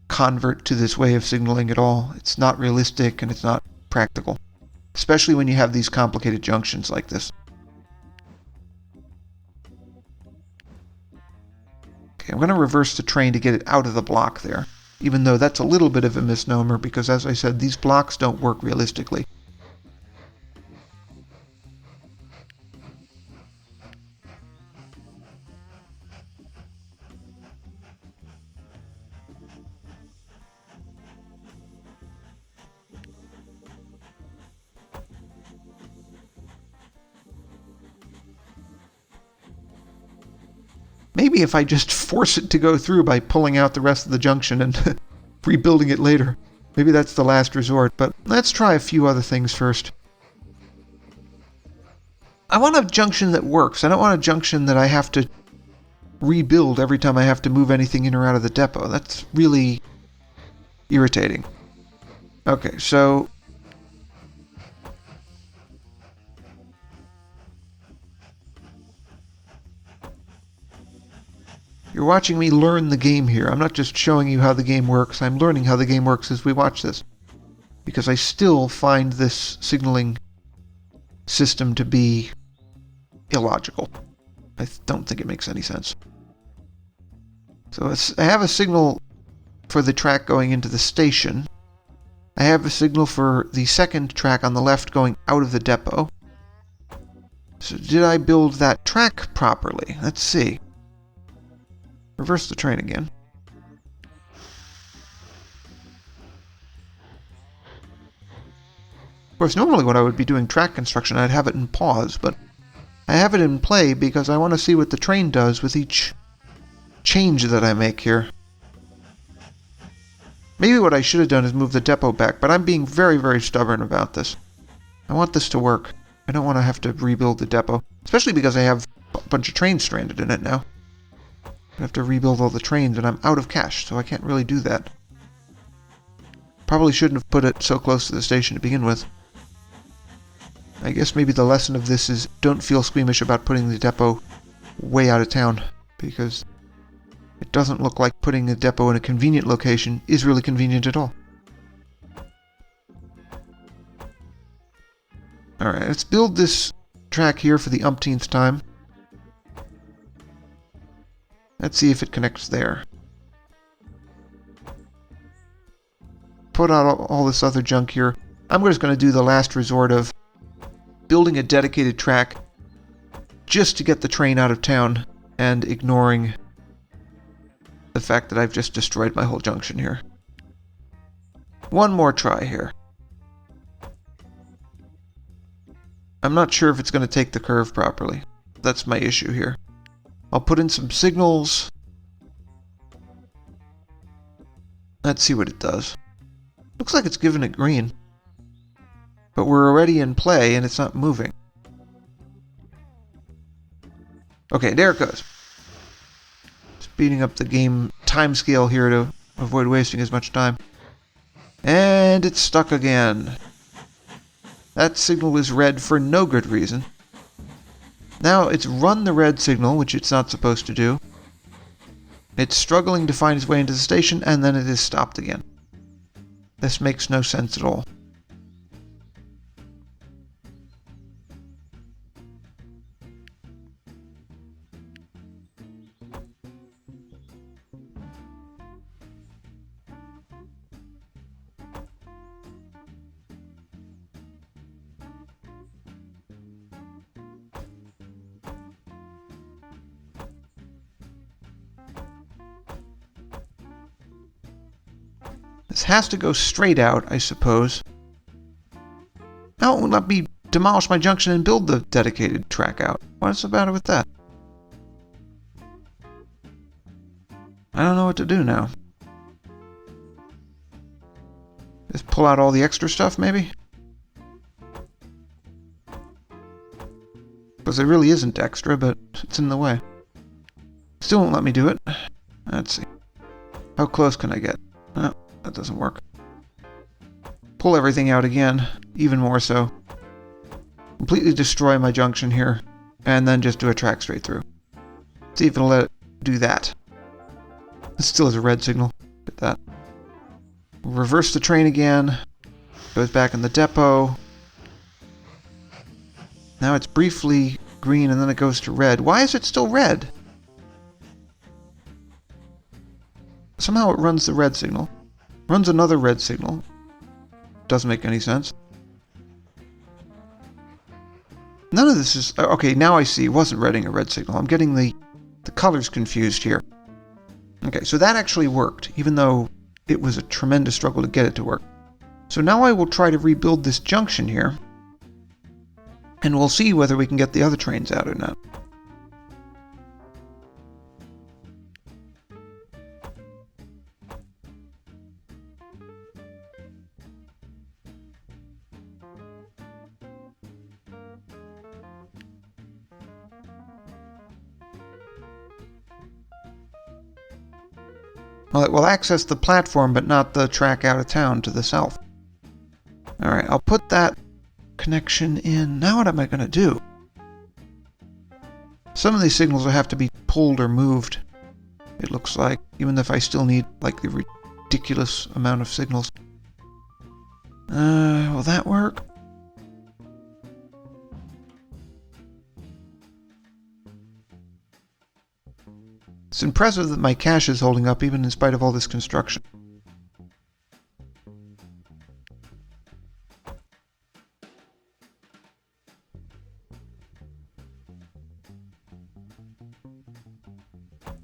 convert to this way of signaling at all. It's not realistic and it's not practical, especially when you have these complicated junctions like this. Okay, I'm going to reverse the train to get it out of the block there, even though that's a little bit of a misnomer because, as I said, these blocks don't work realistically. Maybe if I just force it to go through by pulling out the rest of the junction and rebuilding it later. Maybe that's the last resort, but let's try a few other things first. I want a junction that works. I don't want a junction that I have to rebuild every time I have to move anything in or out of the depot. That's really irritating. Okay, so you're watching me learn the game here. I'm not just showing you how the game works. I'm learning how the game works as we watch this. Because I still find this signaling system to be illogical. I don't think it makes any sense. So I have a signal for the track going into the station. I have a signal for the second track on the left going out of the depot. So did I build that track properly? Let's see. Reverse the train again. Of course, normally when I would be doing track construction, I'd have it in pause, but I have it in play because I want to see what the train does with each change that I make here. Maybe what I should have done is move the depot back, but I'm being very, very stubborn about this. I want this to work. I don't want to have to rebuild the depot, especially because I have a bunch of trains stranded in it now. I have to rebuild all the trains, and I'm out of cash, so I can't really do that. Probably shouldn't have put it so close to the station to begin with. I guess maybe the lesson of this is don't feel squeamish about putting the depot way out of town, because it doesn't look like putting a depot in a convenient location is really convenient at all. Alright, let's build this track here for the umpteenth time. Let's see if it connects there. Put out all this other junk here. I'm just going to do the last resort of building a dedicated track just to get the train out of town and ignoring the fact that I've just destroyed my whole junction here. One more try here. I'm not sure if it's going to take the curve properly. That's my issue here. I'll put in some signals. Let's see what it does. Looks like it's giving it green. But we're already in play and it's not moving. Okay, there it goes. Speeding up the game timescale here to avoid wasting as much time. And it's stuck again. That signal is red for no good reason. Now it's run the red signal, which it's not supposed to do. It's struggling to find its way into the station, and then it is stopped again. This makes no sense at all. This has to go straight out, I suppose. Now it will not be demolish my junction and build the dedicated track out. What's the matter with that? I don't know what to do now. Just pull out all the extra stuff, maybe? Because it really isn't extra, but it's in the way. Still won't let me do it. Let's see. How close can I get? Oh, that doesn't work. Pull everything out again, even more so. Completely destroy my junction here, and then just do a track straight through. See if it'll let it do that. It still has a red signal. Look at that. Reverse the train again. Goes back in the depot. Now it's briefly green and then it goes to red. Why is it still red? Somehow it runs the red signal. Runs another red signal. Doesn't make any sense. None of this is... Okay, now I see. It wasn't reading a red signal. I'm getting the colors confused here. Okay, so that actually worked, even though it was a tremendous struggle to get it to work. So now I will try to rebuild this junction here, and we'll see whether we can get the other trains out or not. Well, it will access the platform, but not the track out of town to the south. Alright, I'll put that connection in. Now what am I going to do? Some of these signals will have to be pulled or moved, it looks like, even if I still need, like, the ridiculous amount of signals. Will that work? It's impressive that my cache is holding up even in spite of all this construction.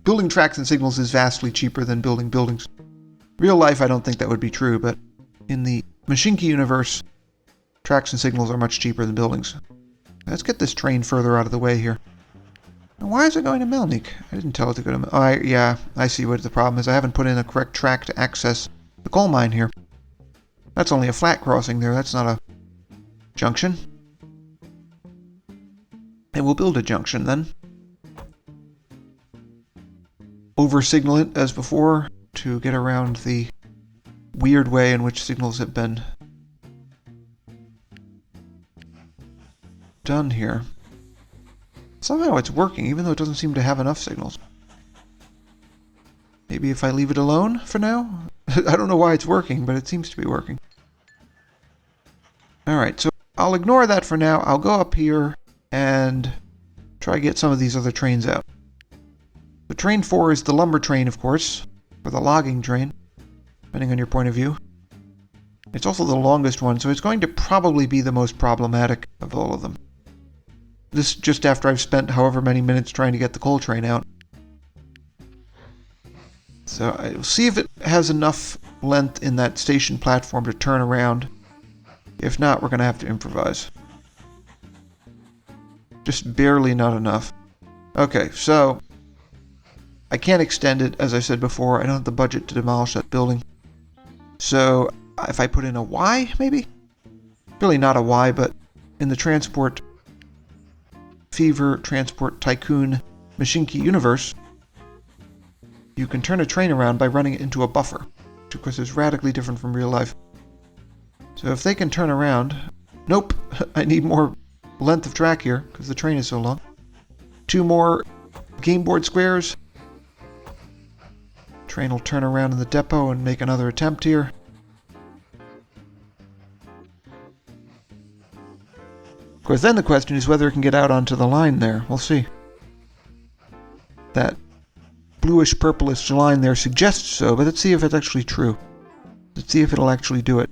Building tracks and signals is vastly cheaper than building buildings. Real life, I don't think that would be true, but in the Mashinky universe, tracks and signals are much cheaper than buildings. Let's get this train further out of the way here. Why is it going to Melnik? I didn't tell it to go to... yeah, I see what the problem is. I haven't put in a correct track to access the coal mine here. That's only a flat crossing there. That's not a junction. And we'll build a junction then. Over-signal it as before to get around the weird way in which signals have been done here. Somehow it's working, even though it doesn't seem to have enough signals. Maybe if I leave it alone for now? I don't know why it's working, but it seems to be working. Alright, so I'll ignore that for now. I'll go up here and try to get some of these other trains out. The train 4 is the lumber train, of course, or the logging train, depending on your point of view. It's also the longest one, so it's going to probably be the most problematic of all of them. This just after I've spent however many minutes trying to get the coal train out. So I'll see if it has enough length in that station platform to turn around. If not, we're going to have to improvise. Just barely not enough. Okay, so I can't extend it, as I said before. I don't have the budget to demolish that building. So if I put in a Y, maybe? Really not a Y, but in the Transport Fever, Transport Tycoon, Mashinky universe, you can turn a train around by running it into a buffer, which of course is radically different from real life. So if they can turn around... Nope, I need more length of track here, because the train is so long. 2 more game board squares. Train will turn around in the depot and make another attempt here. Of course, then the question is whether it can get out onto the line there. We'll see. That bluish-purplish line there suggests so, but let's see if it's actually true. Let's see if it'll actually do it.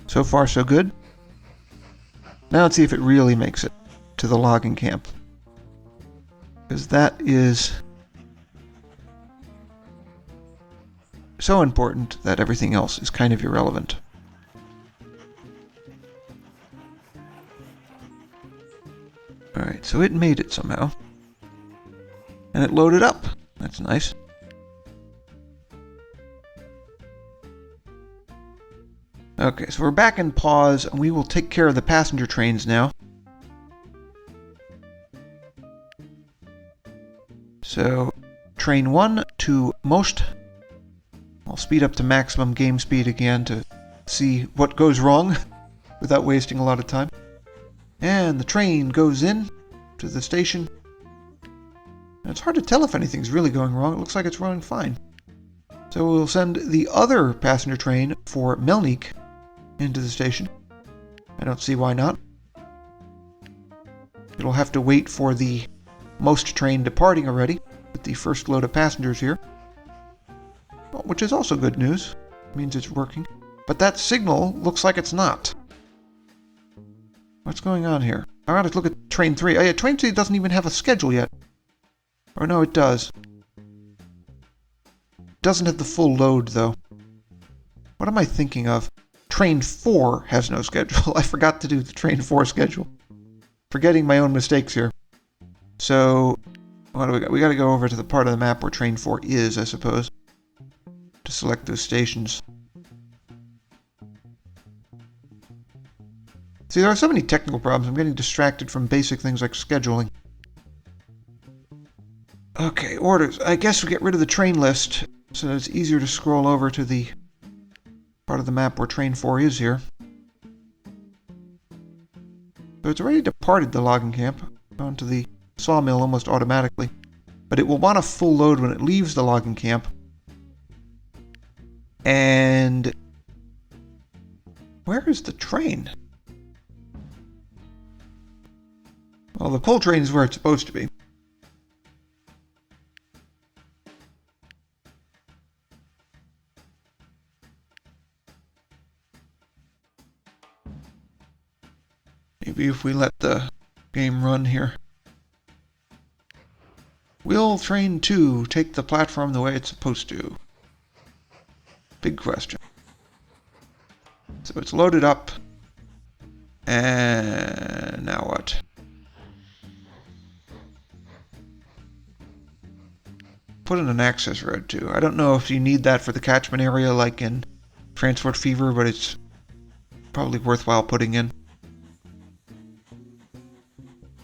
So far, so good. Now let's see if it really makes it to the logging camp. Because that is so important that everything else is kind of irrelevant. Alright, so it made it somehow. And it loaded up. That's nice. Okay, so we're back in pause, and we will take care of the passenger trains now. So, train 1 to Most. I'll speed up to maximum game speed again to see what goes wrong without wasting a lot of time. And the train goes in to the station. And it's hard to tell if anything's really going wrong. It looks like it's running fine. So we'll send the other passenger train for Melnik into the station. I don't see why not. It'll have to wait for the Most train departing already, with the first load of passengers here. Which is also good news. It means it's working. But that signal looks like it's not. What's going on here? I gotta look at train 3. Oh yeah, train 3 doesn't even have a schedule yet. Or no, it does. It doesn't have the full load, though. What am I thinking of? Train 4 has no schedule. I forgot to do the train 4 schedule. Forgetting my own mistakes here. So, what do we got? We gotta go over to the part of the map where train 4 is, I suppose. To select those stations. See, there are so many technical problems. I'm getting distracted from basic things like scheduling. Okay, orders. I guess we get rid of the train list so that it's easier to scroll over to the part of the map where train 4 is here. So it's already departed the logging camp, gone to the sawmill almost automatically. But it will want a full load when it leaves the logging camp. And where is the train? Well, the coal train is where it's supposed to be. Maybe if we let the game run here. Will train 2 take the platform the way it's supposed to? Big question. So it's loaded up. And now what? Put in an access road too. I don't know if you need that for the catchment area like in Transport Fever, but it's probably worthwhile putting in.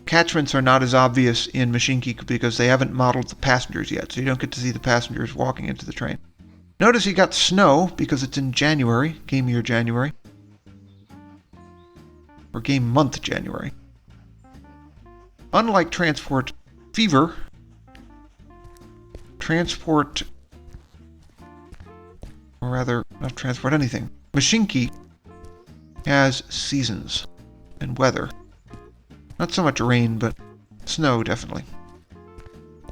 Catchments are not as obvious in Mashinky because they haven't modeled the passengers yet, so you don't get to see the passengers walking into the train. Notice you got snow because it's in January, game year January. Or game month January. Unlike Transport Fever, Transport, or rather, not Transport anything, Mashinky has seasons and weather. Not so much rain, but snow, definitely.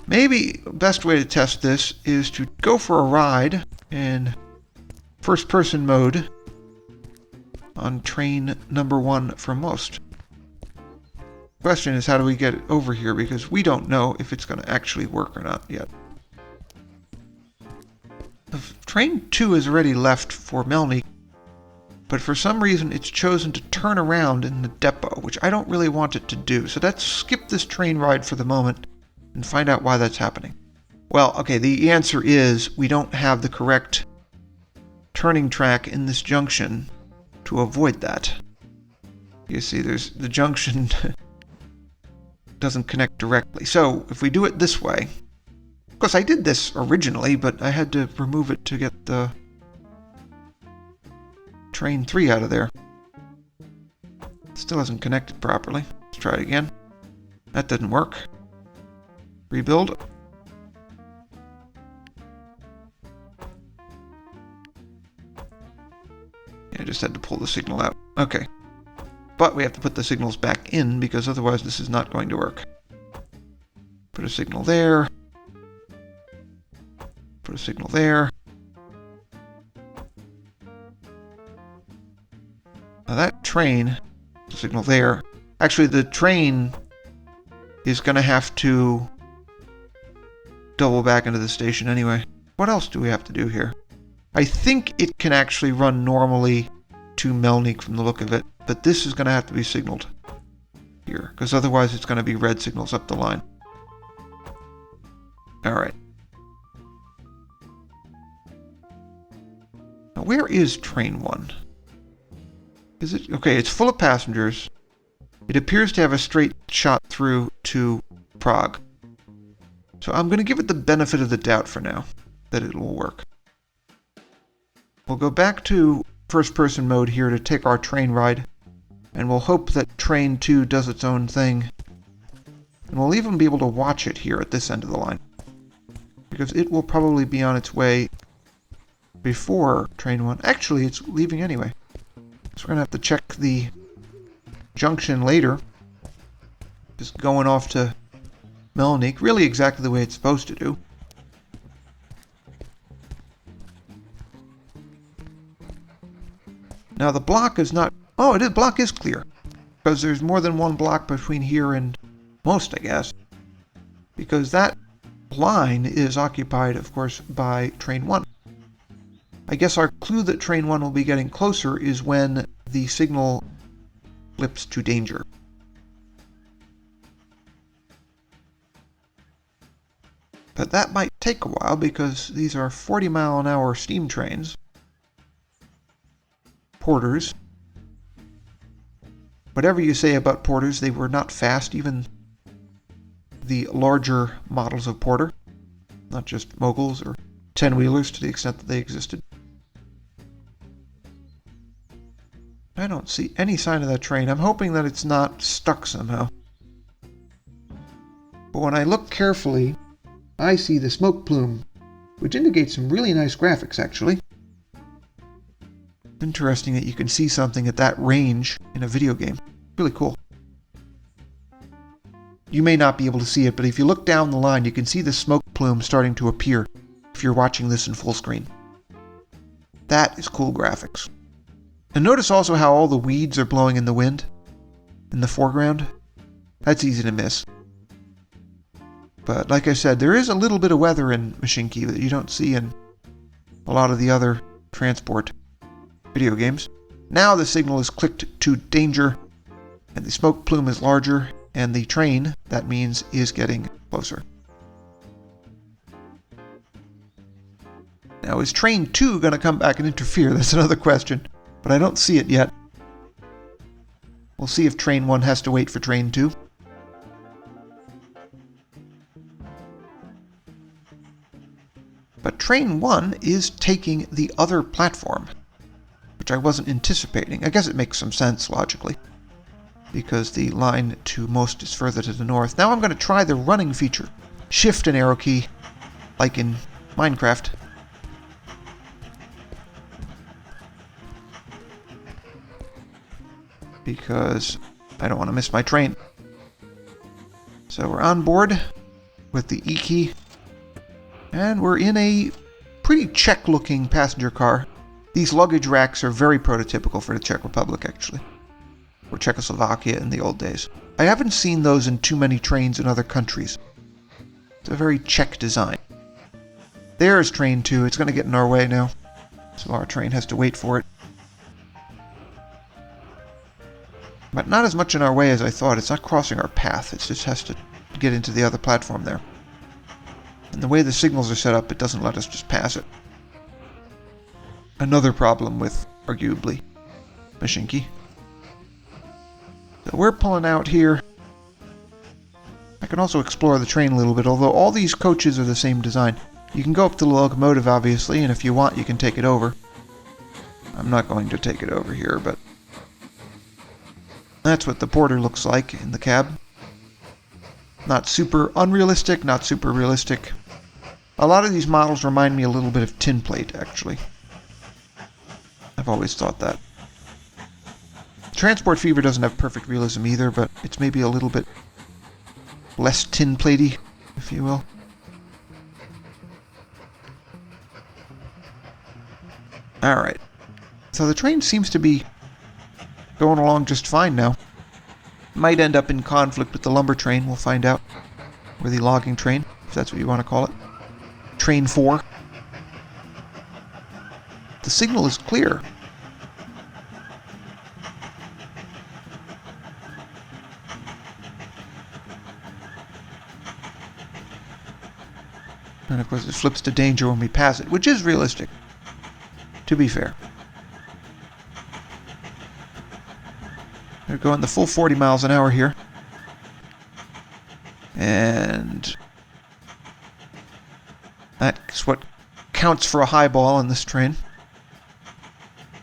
Maybe the best way to test this is to go for a ride in first-person mode on train number 1 from Most. The question is, how do we get it over here? Because we don't know if it's going to actually work or not yet. Train 2 has already left for Melnik, but for some reason it's chosen to turn around in the depot, which I don't really want it to do. So let's skip this train ride for the moment and find out why that's happening. Well, okay, the answer is we don't have the correct turning track in this junction to avoid that. You see, there's the junction doesn't connect directly. So if we do it this way, of course I did this originally, but I had to remove it to get the train 3 out of there. Still hasn't connected properly. Let's try it again. That didn't work. Rebuild. Yeah, I just had to pull the signal out. Okay. But we have to put the signals back in because otherwise this is not going to work. Put a signal there. Put a signal there. Now that train, the signal there. Actually, the train is going to have to double back into the station anyway. What else do we have to do here? I think it can actually run normally to Melnik from the look of it, but this is going to have to be signaled here, because otherwise it's going to be red signals up the line. Alright. Now where is train 1? Is it? Okay, it's full of passengers. It appears to have a straight shot through to Prague. So I'm going to give it the benefit of the doubt for now, that it will work. We'll go back to first-person mode here to take our train ride, and we'll hope that train 2 does its own thing. And we'll even be able to watch it here at this end of the line, because it will probably be on its way before train 1. Actually, it's leaving anyway. So we're going to have to check the junction later. Just going off to Melnik, really exactly the way it's supposed to do. Now the block is not... Oh, block is clear. Because there's more than one block between here and most, I guess. Because that line is occupied, of course, by train 1. I guess our clue that train 1 will be getting closer is when the signal flips to danger. But that might take a while because these are 40-mile-an-hour steam trains. Porters. Whatever you say about porters, they were not fast, even the larger models of porter. Not just moguls or 10-wheelers to the extent that they existed. I don't see any sign of that train. I'm hoping that it's not stuck somehow. But when I look carefully, I see the smoke plume, which indicates some really nice graphics, actually. Interesting that you can see something at that range in a video game. Really cool. You may not be able to see it, but if you look down the line, you can see the smoke plume starting to appear if you're watching this in full screen. That is cool graphics. And notice also how all the weeds are blowing in the wind in the foreground. That's easy to miss. But like I said, there is a little bit of weather in Mashinky that you don't see in a lot of the other transport video games. Now the signal is clicked to danger, and the smoke plume is larger, and the train, that means, is getting closer. Now, is train 2 going to come back and interfere? That's another question, but I don't see it yet. We'll see if train 1 has to wait for train 2. But train 1 is taking the other platform, which I wasn't anticipating. I guess it makes some sense logically, because the line to most is further to the north. Now I'm going to try the running feature. Shift and arrow key, like in Minecraft. Because I don't want to miss my train. So we're on board with the E key. And we're in a pretty Czech-looking passenger car. These luggage racks are very prototypical for the Czech Republic, actually. Or Czechoslovakia in the old days. I haven't seen those in too many trains in other countries. It's a very Czech design. There's train 2. It's going to get in our way now. So our train has to wait for it. But not as much in our way as I thought. It's not crossing our path. It just has to get into the other platform there. And the way the signals are set up, it doesn't let us just pass it. Another problem with, arguably, Mashinky. So we're pulling out here. I can also explore the train a little bit, although all these coaches are the same design. You can go up to the locomotive, obviously, and if you want, you can take it over. I'm not going to take it over here, but that's what the porter looks like in the cab. Not super unrealistic, not super realistic. A lot of these models remind me a little bit of Tin Plate, actually. I've always thought that. Transport Fever doesn't have perfect realism either, but it's maybe a little bit less tin platey, if you will. Alright. So the train seems to be going along just fine now. Might end up in conflict with the lumber train, we'll find out. Or the logging train, if that's what you want to call it. Train 4. the signal is clear. And of course it flips to danger when we pass it, which is realistic, to be fair. They're going the full 40 miles an hour here. And that's what counts for a high ball in this train.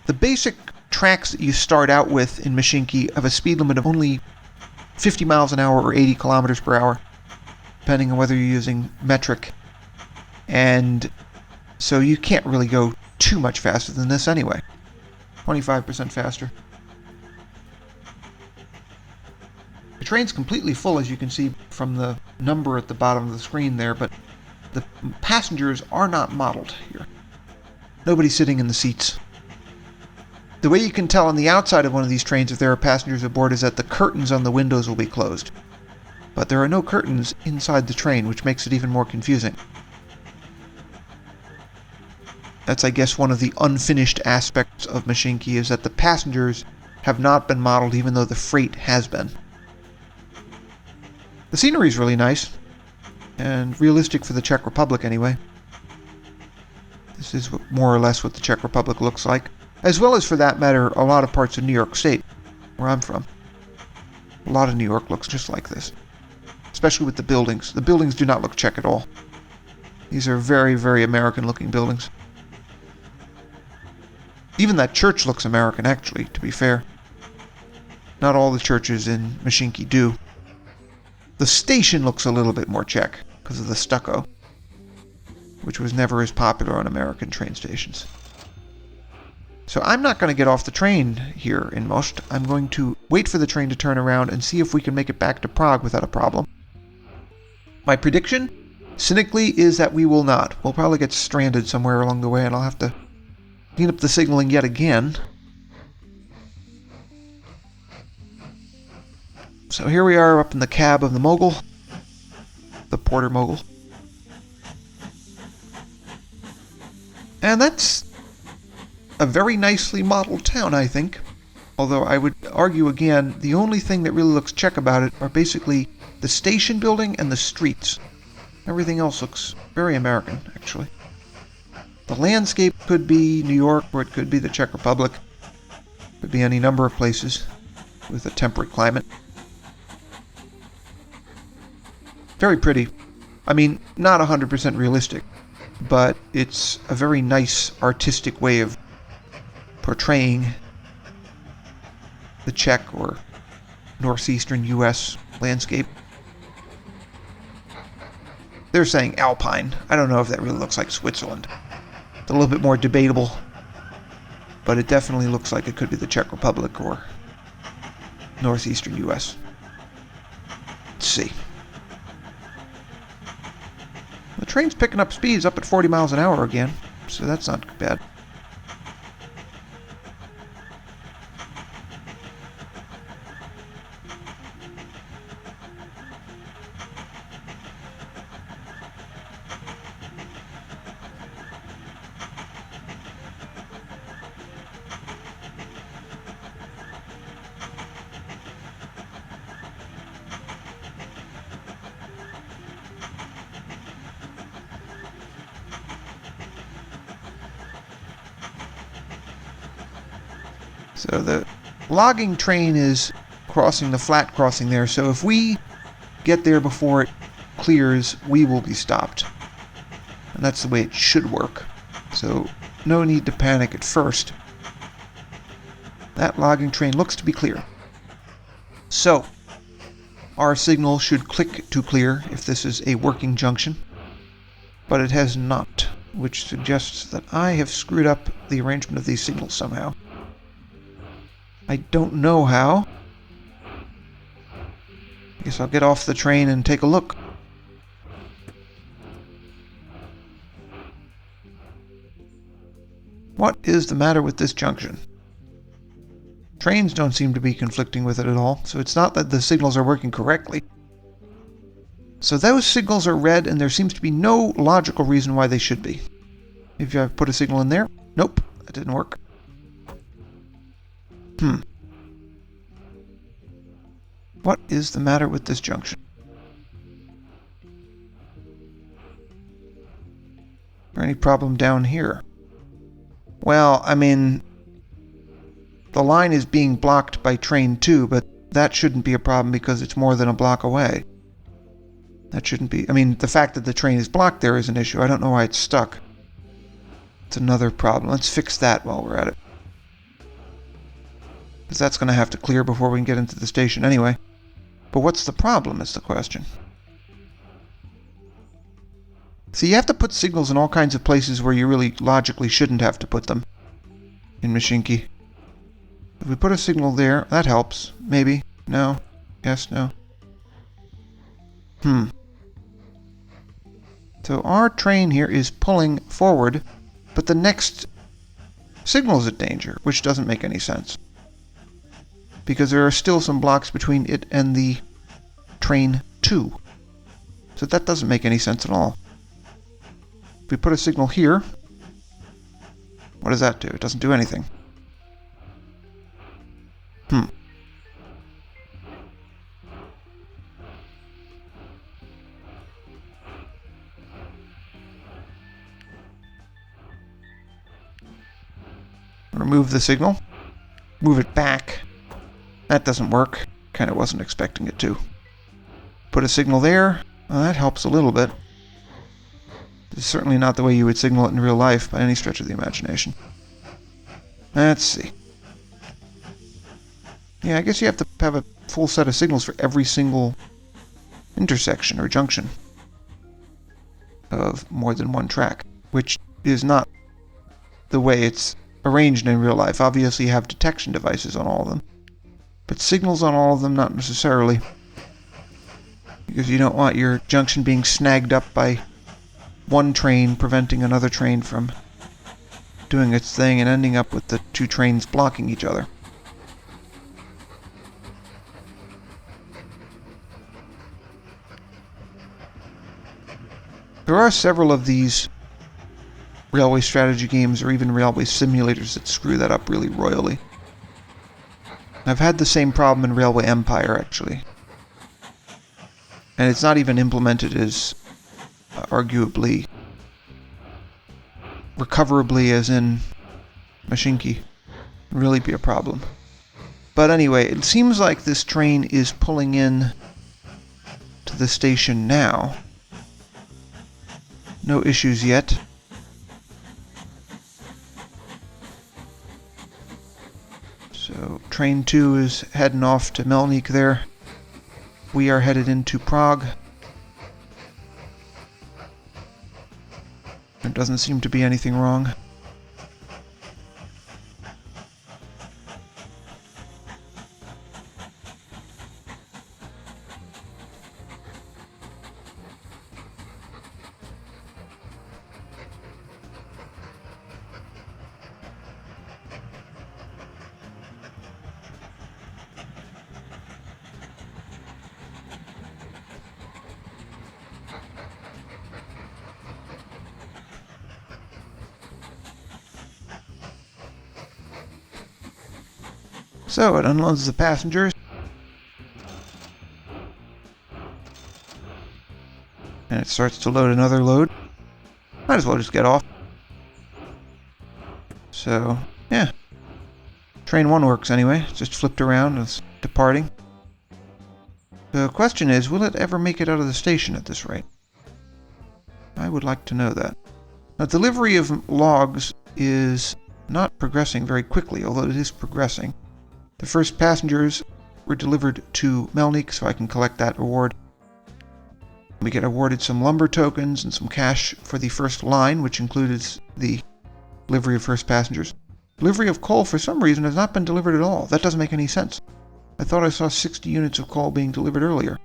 The basic tracks that you start out with in Mashinky have a speed limit of only 50 miles an hour or 80 kilometers per hour, depending on whether you're using metric. And so you can't really go too much faster than this anyway. 25% faster. The train's completely full, as you can see from the number at the bottom of the screen there, but the passengers are not modeled here. Nobody's sitting in the seats. The way you can tell on the outside of one of these trains if there are passengers aboard is that the curtains on the windows will be closed. But there are no curtains inside the train, which makes it even more confusing. That's, I guess, one of the unfinished aspects of Mashinky, is that the passengers have not been modeled even though the freight has been. The scenery is really nice, and realistic for the Czech Republic anyway. This is more or less what the Czech Republic looks like, as well as, for that matter, a lot of parts of New York State, where I'm from. A lot of New York looks just like this, especially with the buildings. The buildings do not look Czech at all. These are very, very American-looking buildings. Even that church looks American, actually, to be fair. Not all the churches in Mashinky do. The station looks a little bit more Czech, because of the stucco, which was never as popular on American train stations. So I'm not going to get off the train here in Most. I'm going to wait for the train to turn around and see if we can make it back to Prague without a problem. My prediction, cynically, is that we will not. We'll probably get stranded somewhere along the way, and I'll have to clean up the signaling yet again. So here we are up in the cab of the Mogul, the Porter Mogul. And that's a very nicely modeled town, I think. Although I would argue again, the only thing that really looks Czech about it are basically the station building and the streets. Everything else looks very American, actually. The landscape could be New York, or it could be the Czech Republic. It could be any number of places with a temperate climate. Very pretty. I mean, not 100% realistic, but it's a very nice artistic way of portraying the Czech or northeastern U.S. landscape. They're saying Alpine. I don't know if that really looks like Switzerland. It's a little bit more debatable, but it definitely looks like it could be the Czech Republic or northeastern U.S. Let's see. The train's picking up speeds up at 40 miles an hour again, so that's not bad. So the logging train is crossing the flat crossing there, so if we get there before it clears, we will be stopped. And that's the way it should work. So no need to panic at first. That logging train looks to be clear. So our signal should click to clear if this is a working junction, but it has not, which suggests that I have screwed up the arrangement of these signals somehow. I don't know how. I guess I'll get off the train and take a look. What is the matter with this junction? Trains don't seem to be conflicting with it at all, so it's not that the signals are working correctly. So those signals are red, and there seems to be no logical reason why they should be. If I put a signal in there, nope, that didn't work. What is the matter with this junction? Is there any problem down here? Well, I mean, the line is being blocked by train 2, but that shouldn't be a problem because it's more than a block away. That shouldn't be... I mean, the fact that the train is blocked there is an issue. I don't know why it's stuck. It's another problem. Let's fix that while we're at it. Because that's going to have to clear before we can get into the station anyway. But what's the problem is the question. See, you have to put signals in all kinds of places where you really logically shouldn't have to put them in Mashinky. If we put a signal there, that helps. Maybe. No. Yes, no. So our train here is pulling forward, but the next signal is at danger, which doesn't make any sense. Because there are still some blocks between it and the train 2. So that doesn't make any sense at all. If we put a signal here, what does that do? It doesn't do anything. Remove the signal. Move it back. That doesn't work. Kind of wasn't expecting it to. Put a signal there. Well, that helps a little bit. It's certainly not the way you would signal it in real life by any stretch of the imagination. Let's see. Yeah, I guess you have to have a full set of signals for every single intersection or junction of more than one track, which is not the way it's arranged in real life. Obviously, you have detection devices on all of them, but signals on all of them, not necessarily, because you don't want your junction being snagged up by one train, preventing another train from doing its thing and ending up with the two trains blocking each other. There are several of these railway strategy games or even railway simulators that screw that up really royally. I've had the same problem in Railway Empire, actually. And it's not even implemented as arguably recoverably as in Mashinky. It'd really be a problem. But anyway, it seems like this train is pulling in to the station now. No issues yet. So, train 2 is heading off to Melnik there. We are headed into Prague. There doesn't seem to be anything wrong. So it unloads the passengers. And it starts to load another load. Might as well just get off. So, yeah. Train 1 works anyway. It's just flipped around. It's departing. The question is, will it ever make it out of the station at this rate? I would like to know that. Now, delivery of logs is not progressing very quickly, although it is progressing. The first passengers were delivered to Melnik, so I can collect that reward. We get awarded some lumber tokens and some cash for the first line, which included the delivery of first passengers. Delivery of coal, for some reason, has not been delivered at all. That doesn't make any sense. I thought I saw 60 units of coal being delivered earlier.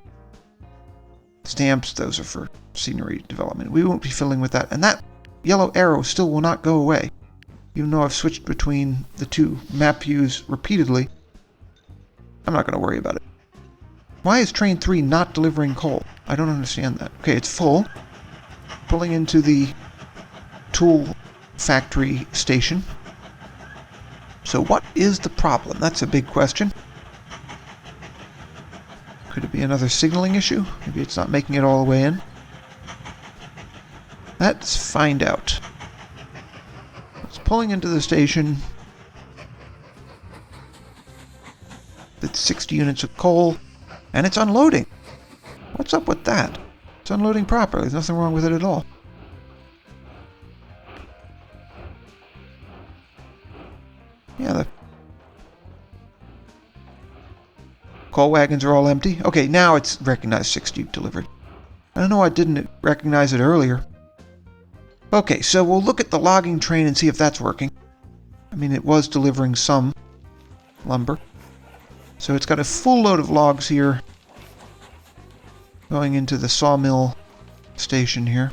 Stamps, those are for scenery development. We won't be filling with that. And that yellow arrow still will not go away. Even though I've switched between the two map views repeatedly, I'm not going to worry about it. Why is train 3 not delivering coal? I don't understand that. Okay, it's full. Pulling into the tool factory station. So what is the problem? That's a big question. Could it be another signaling issue? Maybe it's not making it all the way in. Let's find out. It's pulling into the station. It's 60 units of coal, and it's unloading. What's up with that? It's unloading properly. There's nothing wrong with it at all. Yeah, the coal wagons are all empty. Okay, now it's recognized 60 delivered. I don't know why it didn't recognize it earlier. Okay, so we'll look at the logging train and see if that's working. I mean, it was delivering some lumber. So it's got a full load of logs here going into the sawmill station here.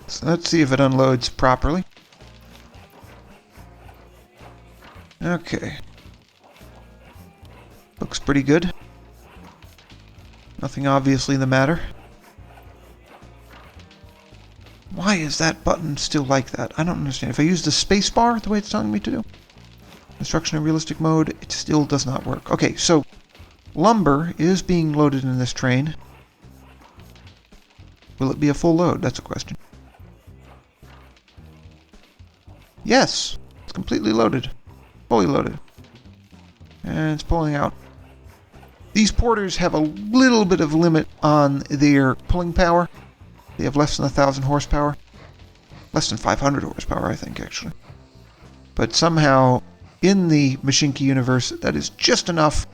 So let's see if it unloads properly. Okay. Looks pretty good. Nothing obviously the matter. Why is that button still like that? I don't understand. If I use the space bar the way it's telling me to do, construction in realistic mode, it still does not work. Okay, so lumber is being loaded in this train. Will it be a full load? That's a question. Yes, it's completely loaded. Fully loaded. And it's pulling out. These porters have a little bit of limit on their pulling power. They have less than 1,000 horsepower. Less than 500 horsepower, I think, actually. But somehow, in the Mashinky universe, that is just enough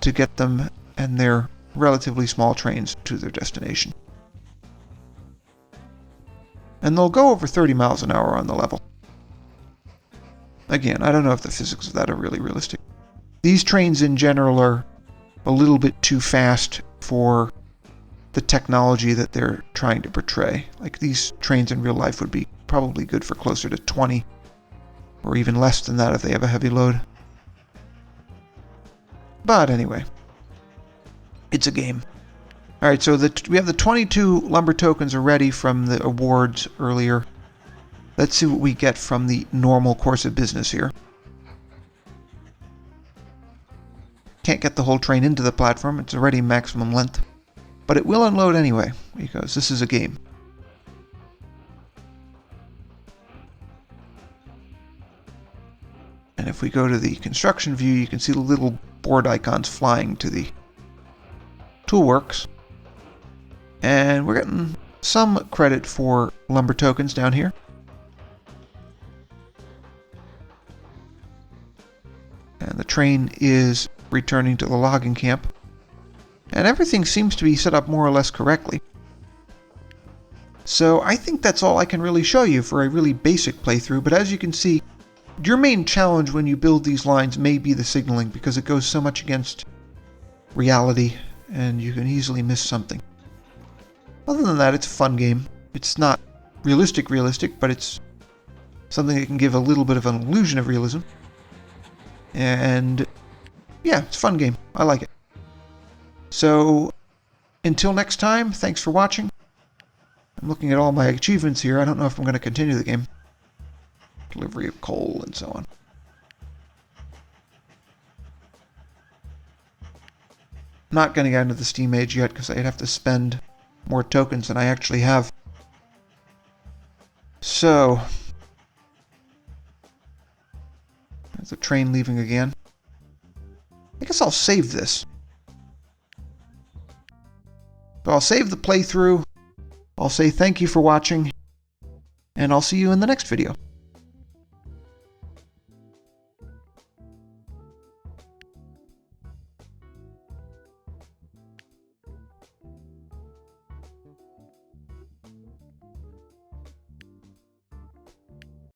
to get them and their relatively small trains to their destination. And they'll go over 30 miles an hour on the level. Again, I don't know if the physics of that are really realistic. These trains in general are a little bit too fast for the technology that they're trying to portray. Like, these trains in real life would be probably good for closer to 20, or even less than that if they have a heavy load. But anyway, it's a game. Alright, so we have the 22 lumber tokens already from the awards earlier. Let's see what we get from the normal course of business here. Can't get the whole train into the platform, it's already maximum length. But it will unload anyway, because this is a game. And if we go to the construction view, you can see the little board icons flying to the toolworks. And we're getting some credit for lumber tokens down here. And the train is returning to the logging camp. And everything seems to be set up more or less correctly. So I think that's all I can really show you for a really basic playthrough, but as you can see, your main challenge when you build these lines may be the signaling, because it goes so much against reality, and you can easily miss something. Other than that, it's a fun game. It's not realistic, but it's something that can give a little bit of an illusion of realism. And yeah, it's a fun game. I like it. So, until next time, thanks for watching. I'm looking at all my achievements here. I don't know if I'm going to continue the game. Delivery of coal and so on. I'm not going to get into the Steam Age yet because I'd have to spend more tokens than I actually have. So, there's the train leaving again. I guess I'll save this. So I'll save the playthrough. I'll say thank you for watching, and I'll see you in the next video.